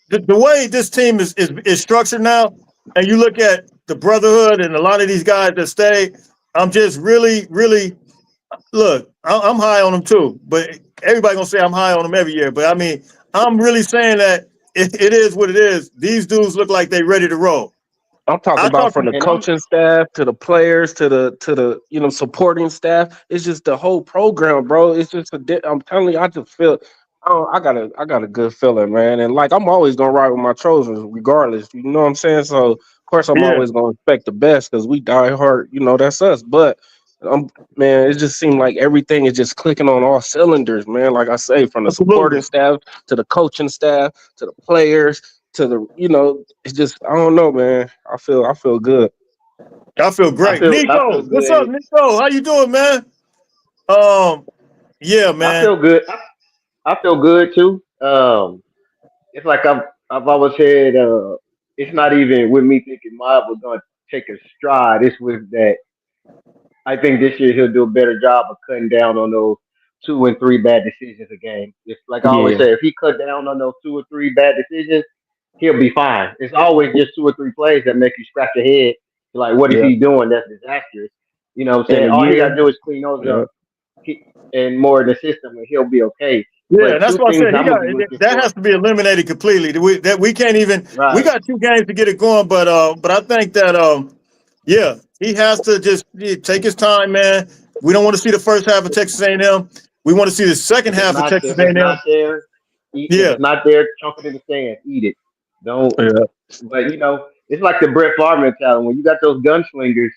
The way this team is structured now, and you look at the brotherhood and a lot of these guys that stay, I'm just really, really look. I'm high on them too, but everybody gonna say I'm high on them every year. But I mean, I'm really saying that it is what it is. These dudes look like they ready to roll. I'm talking I about talked from to the and I'm coaching staff to the players to the supporting staff. It's just the whole program, bro. It's just I'm telling you, I just feel. Oh, I got a good feeling, man. And like I'm always gonna ride with my Trojans, regardless. You know what I'm saying? So of course I'm yeah. always gonna expect the best because we die hard. That's us. But man, it just seemed like everything is just clicking on all cylinders, man. Like I say, from the supporting Absolutely. staff to the coaching staff to the players to it's just I don't know, man. I feel good. I feel great. I feel Nico, what's up, good. Nico? How you doing, man? Yeah, I man. feel good. I feel good too. It's like I've always said. It's not even with me thinking Mob was gonna take a stride. It's with that. I think this year he'll do a better job of cutting down on those 2 and 3 bad decisions a game. It's like I always Yeah, say, if he cut down on those 2 or 3 bad decisions, he'll be fine. It's always just 2 or 3 plays that make you scratch your head. Like, what is yeah. he doing? That's disastrous. You know what I'm In saying? a All he got year, to do is clean those yeah, up and more in the system, and he'll be okay. Yeah, But and that's two why I things said he I'm got gonna be looking that for. has to be eliminated completely. We can't even. We Right. got 2 games to get it going, but I think that yeah, he has to just take his time, man. We don't want to see the first half of Texas A&M. We want to see the second half of Texas If it's not A&M. there, eat. If Yeah, it's not there, chunk it in the sand. Eat it. Don't. yeah, But it's like the Brett Favre mentality. When you got those gunslingers,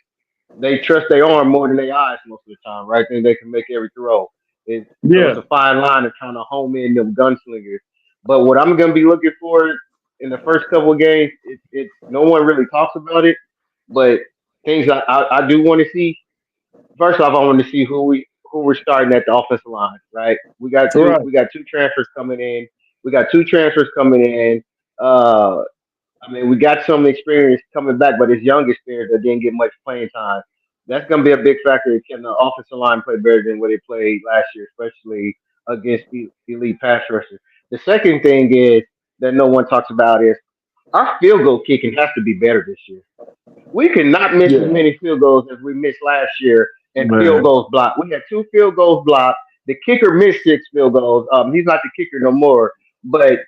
they trust their arm more than their eyes most of the time, right? Then they can make every throw. So it's yeah, a fine line of trying to home in them gunslingers. But what I'm gonna be looking for in the first couple of games, it's no one really talks about it, but things I do want to see. First off, I want to see who we're starting at the offensive line, right? right. We got 2 transfers coming in. We got 2 transfers coming in. Uh, I mean, we got some experience coming back, but it's young experience that didn't get much playing time. That's going to be a big factor. Can the offensive line play better than what they played last year, especially against elite pass rushers? The second thing is that no one talks about is our field goal kicking has to be better this year. We cannot miss as Yeah. many field goals as we missed last year and field man. goals blocked. We had 2 field goals blocked. The kicker missed 6 field goals. He's not the kicker no more, but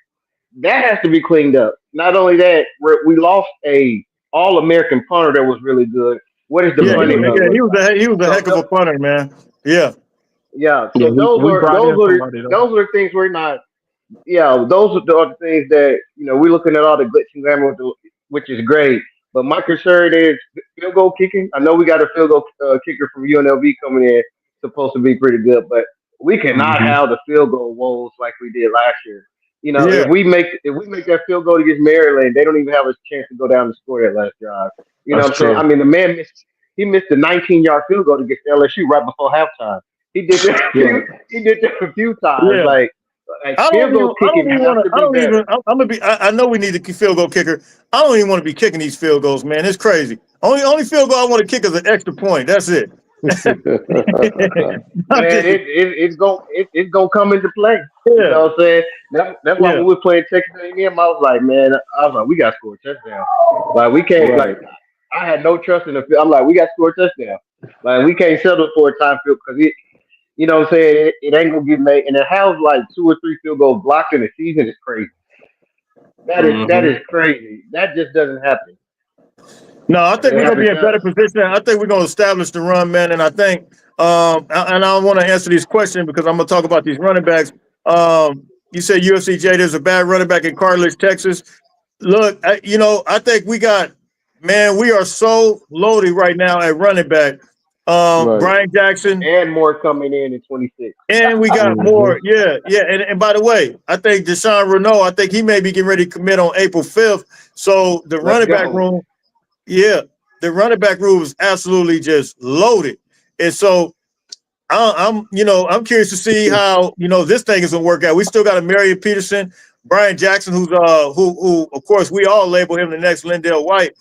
that has to be cleaned up. Not only that, we lost a All American punter that was really good. What does the Yeah, Yeah, punting game look like? he was a So heck of a punter, man. Yeah, yeah, yeah. so We brought in somebody though. those are the things we're not. Yeah, those are the things that we're looking at all the glitz and glamour, which is great. But my concern is field goal kicking. I know we got a field goal kicker from UNLV coming in, supposed to be pretty good, but we cannot Hmm. have the field goal woes like we did last year. yeah, If we make that field goal against Maryland, they don't even have a chance to go down and score that last drive. You know That's what I'm saying? I true. mean, the man missed a 19-yard field goal against LSU right before halftime. He did that. Right. He did that a few times. yeah. Like field goal I don't kicking even has want to. to I be don't even. better. I'm gonna be. I know we need a field goal kicker. I don't even want to be kicking these field goals, man. It's crazy. Only field goal I want to kick is an extra point. That's it. I'm Man, just it's gonna come into play. You yeah, know what I'm saying? That's why yeah, when we were playing Texas A&M, I was like, man, we got to score a touchdown. Like we can't like Right. I had no trust in the field. I'm like, we got to score a touchdown. Like we can't settle for a time field because you know what I'm saying? It ain't gonna get made. And to have like 2 or 3 field goals blocked in a season is crazy. That Hmm. is crazy. That just doesn't happen. No, I And think it we're gonna be happens in to better us. position. I think we're gonna establish the run, man. And I think, and I want to answer these questions because I'm gonna talk about these running backs. You said USCJ, there's a bad running back in Cartilage, Texas. Look, I think we got, man, we are so loaded right now at running back. Right. Brian Jackson, and more coming in 26. and we got more. Yeah, yeah. And by the way, I think Deshaun Renault, I think he may be getting ready to commit on April 5th. So the Let's running back go. room, yeah, the running back room is absolutely just loaded. And so I'm curious to see how this thing is gonna work out. We still got a Marion Peterson, Brian Jackson, who's who of course we all label him the next Lindell White.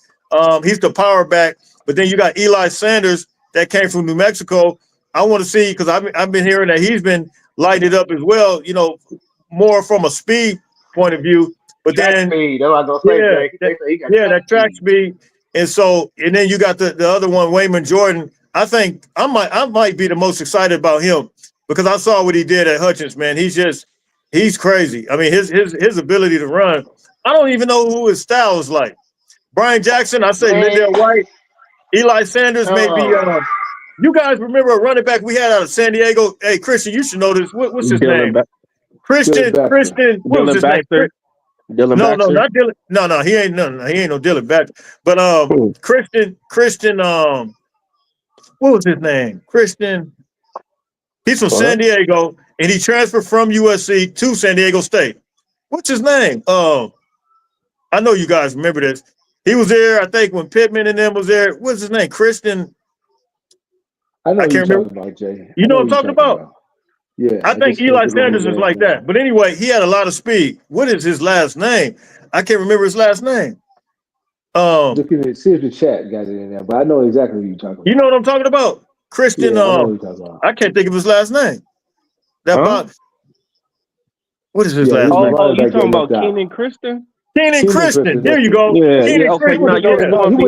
He's the power back, but then you got Eli Sanders that came from New Mexico. I want to see because I've been hearing that he's been lighted up as well. More from a speed point of view. But Track then speed. That's what I was gonna say, yeah, Jay. They say he got yeah, track that track speed. speed. And then you got the other one, Wayman Jordan. I think I might be the most excited about him because I saw what he did at Hutchins, man. He's crazy. I mean, his ability to run. I don't even know who his style is like. Brian Jackson, I say Man, Lindell White, Eli Sanders, maybe. You guys remember a running back we had out of San Diego? Hey, Christian, you should know this. What's his Dylan, name? Christian. What was Dylan his name? Baxter. Dylan No, Baxter. not Dylan. No, he ain't no Dylan Baxter. But Christian. What was his name? Christian. He's from San Diego, and he transferred from USC to San Diego State. What's his name? I know you guys remember this. He was there, I think, when Pittman and them was there. What's his name? Christian. I know I what you're can't remember. talking about, Jay. You know what I'm talking about? Yeah. I think Eli Sanders is like that. But anyway, he had a lot of speed. What is his last name? I can't remember his last name. Looking at see if the chat got it in there, but I know exactly what you're talking about. You know what I'm talking about? Christian. Yeah, I know what you're talking about. I can't think of his last name. What is his last name? Oh, you talking about Keenan Christian? Keenan Christian. There you go. Yeah, okay. No, you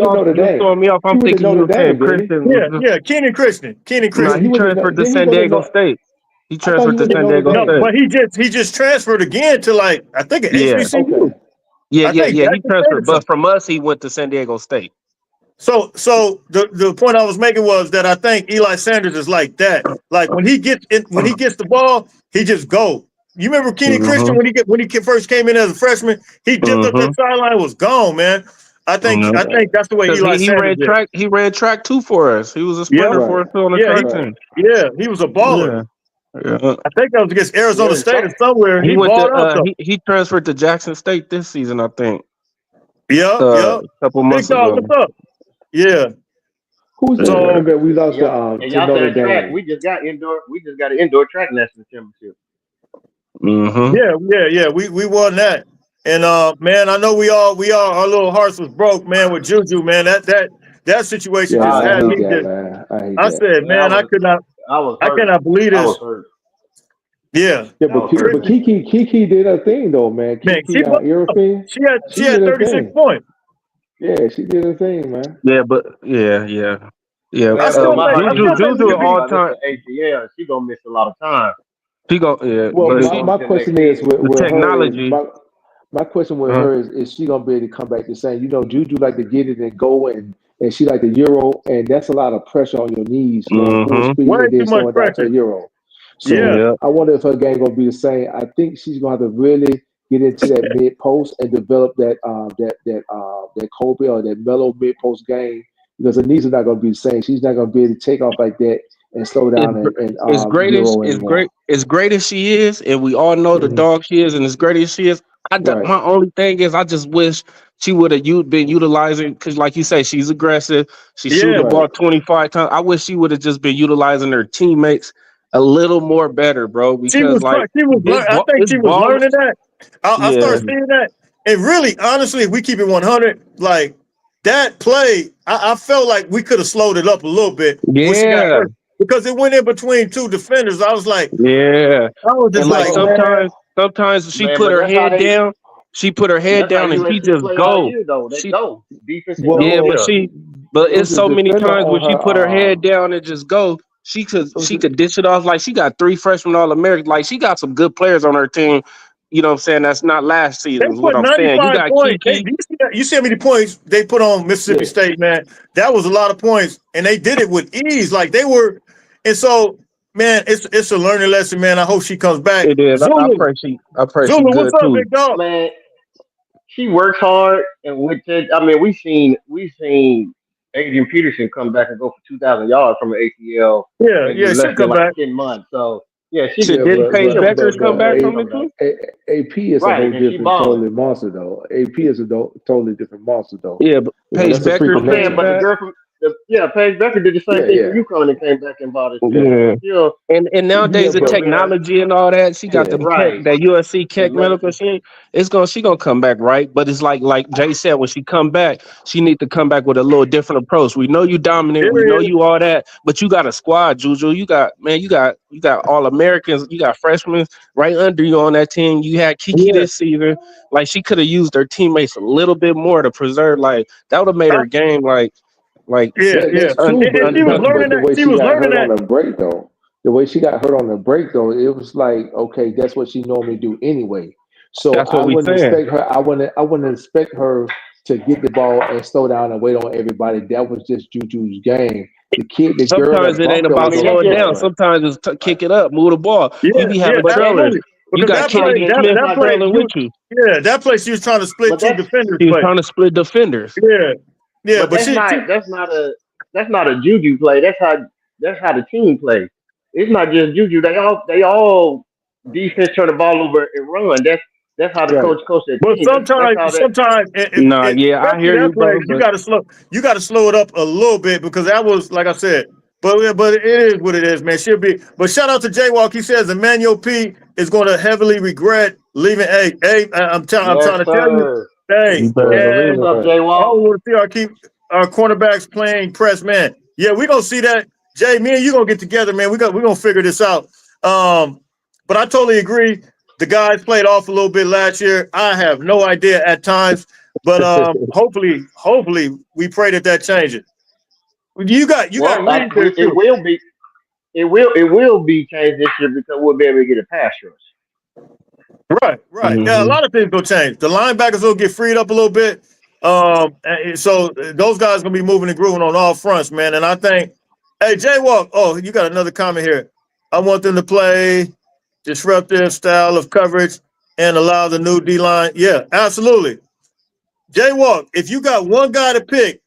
throwing me off. I'm thinking you were saying Christian. Yeah, Keenan Christian. No, he transferred to San Diego State. He transferred to San Diego State. No, but he just transferred again to I think an HBCU. Yeah. He transferred, but from us, he went to San Diego State. So the point I was making was that I think Eli Sanders is like that. Like when he gets the ball, he just go. You remember Keenan Christian when he first came in as a freshman? He dipped up that sideline, was gone, man. I think that's the way Eli Sanders did. He ran track too for us. He was a sprinter for us on the track team. Yeah, he was a baller. Yeah. I think that was against Arizona State or somewhere. He transferred to Jackson State this season, I think. Yeah. A couple months ago. What's up? Yeah. Who's the running back we lost to Notre Dame? We just got an indoor track national championship. Yeah. We won that. And man, I know we all our little hearts was broke, man, with Juju, man. That situation just had me. I said, man, I cannot believe this. Yeah, but Kiki did her thing though, man. She had 36 points. Yeah, she did her thing, man. Yeah, but yeah. Juju all time. ACL, she gonna miss a lot of time. Well, my question is with technology. My question with her is she gonna be able to come back to saying, Juju like to get it and go and she like the Euro, and that's a lot of pressure on your knees, full speed, way and then too much going pressure. down to Euro. So I wonder if her game gonna be the same. I think she's gonna have to really get into that mid post and develop that Kobe or that mellow mid post game, because her knees are not gonna be the same. She's not gonna be able to take off like that and slow down as great as she is, and we all know the dog she is, and as great as she is, my only thing is I just wish she would have been utilizing, because like you say, she's aggressive. She shoots the ball 25 times. I wish she would have just been utilizing her teammates a little more better, bro. Because I think she was learning that. I started seeing that. And really, honestly, if we keep it 100, like that play, I felt like we could have slowed it up a little bit. When she got hurt, because it went in between two defenders. I was like, I was just sometimes she put her head down. She put her head down and she just go. But it's so many times when she put her head down and just go. She could dish it off. Like, she got 3 freshman All-Americans. Like, she got some good players on her team. You know what I'm saying? That's not last season. Is what I'm saying. You got Kiki. You see how many points they put on Mississippi State, man? That was a lot of points, and they did it with ease. Like they were, and so, man, it's a learning lesson, man. I hope she comes back. It is. Zulu, I pray she what's up, too. big dog? Man, she works hard, and we've seen Adrian Peterson come back and go for 2,000 yards from an ACL Yeah, in she'll less than come like back. 10 months. So yeah, Shit, Yeah, didn't Paige she'll Beckers come back from it come back. too? AP is a Right, whole and she different, balling. totally monster though. AP is a totally different monster though. Yeah, but Paige That's a freak Beckers of I'm saying, came nature. but the back. girl from Paige Becker did the same Yeah, thing for yeah, UConn and came back and bought his chest. Yeah. So still, And yeah, nowadays the but technology and all that, she got yeah, them Keck, right. that USC Keck And medical medicine. shit. She gonna come back, right? But it's like Jay said, when she come back, she need to come back with a little different approach. We know you dominant, we know There is. you all that, but you got a squad, Juju. You got all Americans, you got freshmen right under you on that team. You had Kiki Yeah. this season. Like she could have used her teammates a little bit more to preserve, like that would have made her game like Yeah, yeah. that's true. And she un, was But learning the that. way She she was got learning hurt on that. the break though, the way she got hurt on the break though, it was like okay, that's what she normally do anyway. So that's what I we wouldn't saying. expect her. I wouldn't expect her to get the ball and slow down and wait on everybody. That was just Juju's game. The girl Sometimes that it ain't bumped her I about was mean, on the that's slowing just down. front. Sometimes it's kick it up, move the ball. Yeah, You be yeah, having but that's trailers. absolutely. You Because got that but play, Kennedy again, Smith that's not just trailing with you. that play she was trying to split but two that's defenders He was play. trying to split defenders. Yeah, yeah, but but she that's not a Juju play. That's how the team plays. It's not just Juju. They all defense turn the ball over and run. That's how the Right. coach their but team. That's how that. sometimes Nah, yeah, I especially hear that you, play, bro. you But got to slow it up a little bit because that was like I said. But it is what it is, man. She'll be. But shout out to Jaywalk. He says Emmanuel P is going to heavily regret leaving. I'm Yes, trying to tell you. sir. you Hey, better yeah. believe What's it. up, Right. Jay I Wall? want to see our cornerbacks playing press man. Yeah, we're gonna see that. Jay, me and you gonna get together, man. We're gonna figure this out. But I totally agree. The guys played off a little bit last year. I have no idea at times, but hopefully we pray that changes. You got Well, Reed there it too. will be. It will be changed this year because we'll be able to get a pass rush. Right. Yeah, a Hmm. lot of things gonna change. The linebackers will get freed up a little bit. And so those guys gonna be moving and grooving on all fronts, man. And I think, hey, Jay Walk. Oh, you got another comment here. I want them to play disruptive style of coverage and allow the new D line. Yeah, absolutely. Jay Walk. If you got one guy to pick,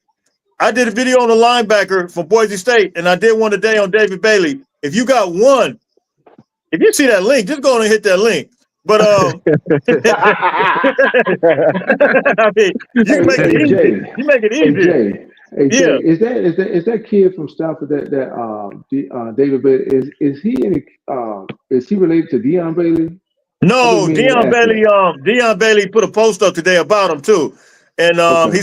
I did a video on the linebacker from Boise State, and I did one today on David Bailey. If you got one, if you see that link, just go on and hit that link. But I mean, you can Hey, make it hey easy. Jay, You make it hey easier. Jay, hey Jay, Yeah. is that kid from Stanford David Bailey is he related to Deion Bailey? I've been No, meaning to ask that. Deion Bailey put a post up today about him too. And Okay,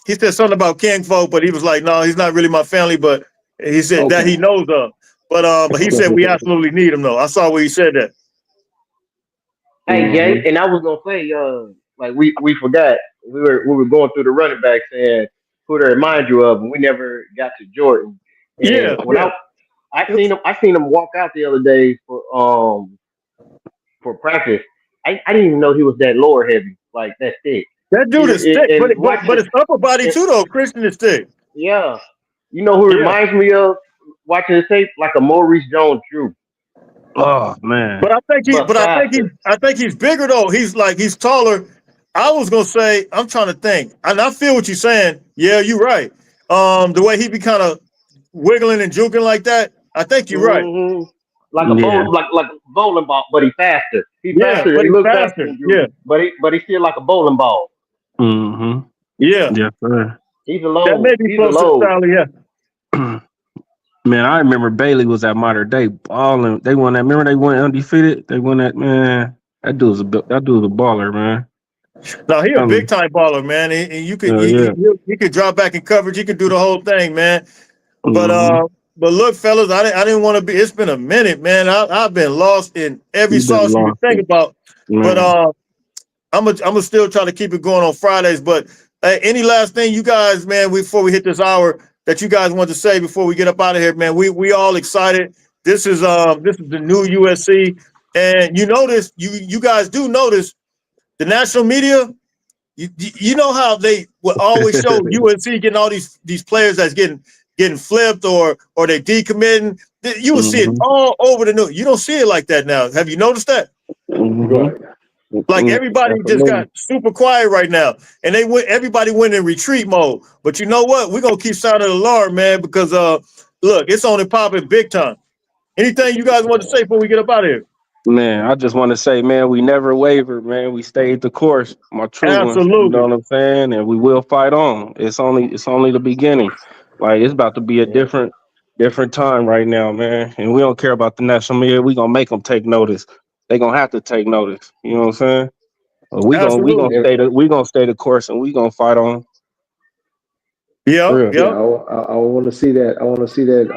he said something about King folk, but he was like, no, he's not really my family, but he said that okay, he knows of. But he okay. said we absolutely need him though. I saw where he said that. Hey Mm-hmm. Jay, and I was gonna say, like we forgot we were going through the running backs and who to remind you of, and we never got to Jordan. And Yeah, when yeah. I seen him walk out the other day for practice. I didn't even know he was that lower heavy, like that thick. That dude is thick, And but watching, his upper body it, too though. Christian is thick. yeah, you know who Yeah. reminds me of watching the tape like a Maurice Jones-Drew, Oh man, but faster. I think he's bigger though. He's taller. I was gonna say, I'm trying to think. And I feel what you're saying. Yeah, you're right. The way he be kind of wiggling and juking like that, I think you're right. hmm Like a yeah, bowling ball, but he faster. He Yeah, faster. but He he's looks faster faster. than Drew, Yeah, but he still like a bowling ball. hmm, yeah. yes, sir. He's a That may load. be He's a close to the load. style. Yeah. Man, I remember Bailey was at Modern Day balling. They won that. Remember they went undefeated. They won that. Man, that dude's a baller, man. Now he a Tell big me, time baller, man. And you could yeah. you could drop back in coverage. You could do the whole thing, man. But Hmm. look, fellas, I didn't want to be. It's been a minute, man. I've been lost in every You been sauce you can lost, think about. But man. I'm gonna still try to keep it going on Fridays. But any last thing you guys, man, before we hit this hour that you guys want to say before we get up out of here, man? We all excited. This is the new USC, and you notice you guys do notice the national media. You know how they will always show UNC getting all these players that's getting flipped or they decommitting. You will see it Hmm. all over the news. You don't see it like that now. Have you noticed that? Hmm. Right. Like everybody just Absolutely. got super quiet right now, and everybody went in retreat mode. But you know what? We're gonna keep sounding the alarm, man, because look, it's on and popping big time. Anything you guys want to say before we get up out of here? Man, I just want to say, man, we never wavered, man. We stayed the course, my true ones. You know Absolutely. what I'm saying? And we will fight on. It's only the beginning. Like it's about to be a different time right now, man. And we don't care about the national media. We gonna make them take notice. They gonna have to take notice. You know what I'm saying? But we gonna Absolutely. stay the course, and we gonna fight on. For Yep. real. Yeah, Yep. I want to see that. I want to see that.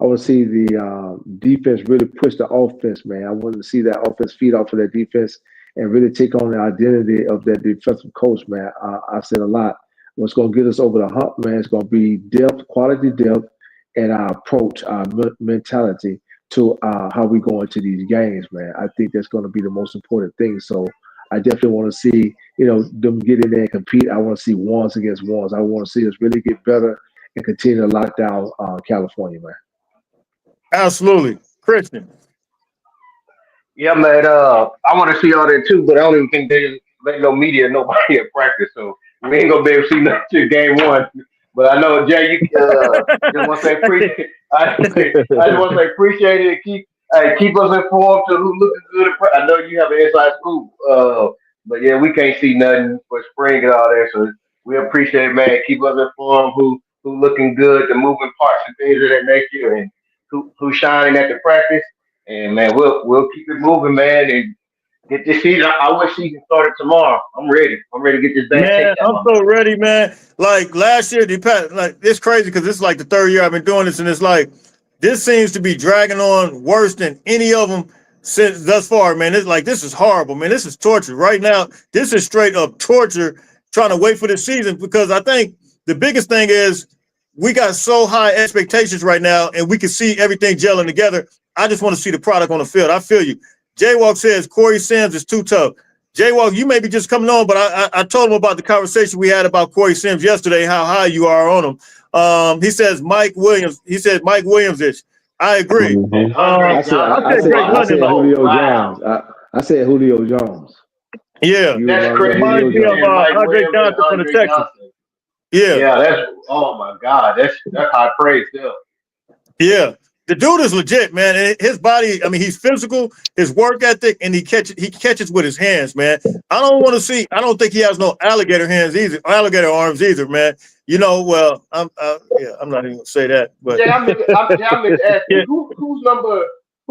I want to see the defense really push the offense, man. I want to see that offense feed off of that defense and really take on the identity of that defensive coach, man. I said a lot. What's going to get us over the hump, man, is going to be depth, quality depth, and our approach, our mentality to how we go into these games, man. I think that's going to be the most important thing. So I definitely want to see, them get in there and compete. I want to see ones against ones. I want to see us really get better and continue to lock down California, man. Absolutely. Christian. Yeah, man. I want to see all that too, but I don't even think they let no media, nobody at practice, so we ain't gonna be able to see nothing till game one. But I know Jay, you just want to say appreciate. I just want to say appreciate it. And keep us informed to who looking good. I know you have an inside scoop, but yeah, we can't see nothing for spring and all that. So we appreciate it, man. Keep us informed who looking good, the moving parts and things of that next year, and who shining at the practice. And man, we'll keep it moving, man, and get this season. I wish season started tomorrow. I'm ready. I'm ready to get this bad Man, taste out I'm my so mouth. ready, man. Like last year, like it's crazy because this is like the third year I've been doing this, and it's like this seems to be dragging on worse than any of them since thus far, man. It's like this is horrible, man. This is torture right now. This is straight up torture trying to wait for the season because I think the biggest thing is we got so high expectations right now, and we can see everything gelling together. I just want to see the product on the field. I feel you. Jaywalk says Corey Sims is too tough. Jaywalk, you may be just coming on, but I told him about the conversation we had about Corey Sims yesterday, how high you are on him. He says Mike Williams. He said Mike Williams-ish. I agree. And Mhm. Andre I Johnson. said Drake I London. said Oh Julio wow, Jones. I said Julio Jones. Yeah, You that's remind me of crazy. Julio reminds me You of Jones. said Mike Andre Williams and Johnson from the Andre Texans. Johnson. Yeah, Yeah, that's oh my God, that's high praise still. yeah. The dude is legit, man. And his body, I mean, he's physical, his work ethic, and he catches with his hands, man. I don't think he has no alligator hands either, alligator arms either, man. Well, I'm not even gonna say that, but I meant to ask yeah, you who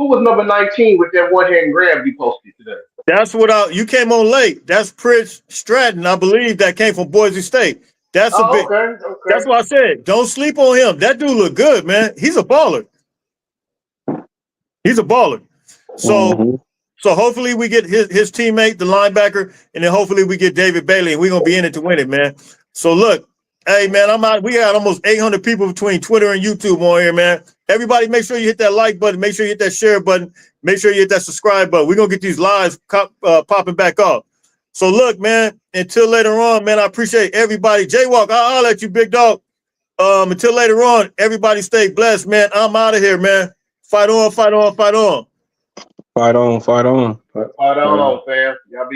was number 19 with that one hand grab you posted today. that's you came on late. That's Prince Stratton, I believe that came from Boise State. That's a Oh, big, okay, that's okay. what I said. Don't sleep on him. That dude look good, man. He's a baller. He's a baller. So Mhm. So hopefully we get his teammate, the linebacker, and then hopefully we get David Bailey, and we're gonna be in it to win it, man. So look, hey man, I'm out. We got almost 800 people between Twitter and YouTube on here, man. Everybody, make sure you hit that like button, make sure you hit that share button, make sure you hit that subscribe button. We're gonna get these lives popping back off. So look, man, until later on, man, I appreciate everybody. Jaywalk, I'll let you, big dog. Until later on, everybody stay blessed, man. I'm out of here, man. Fight on, fight on, fight on. Fight on, fight on. Right, Hold right on. on, fam. Y'all be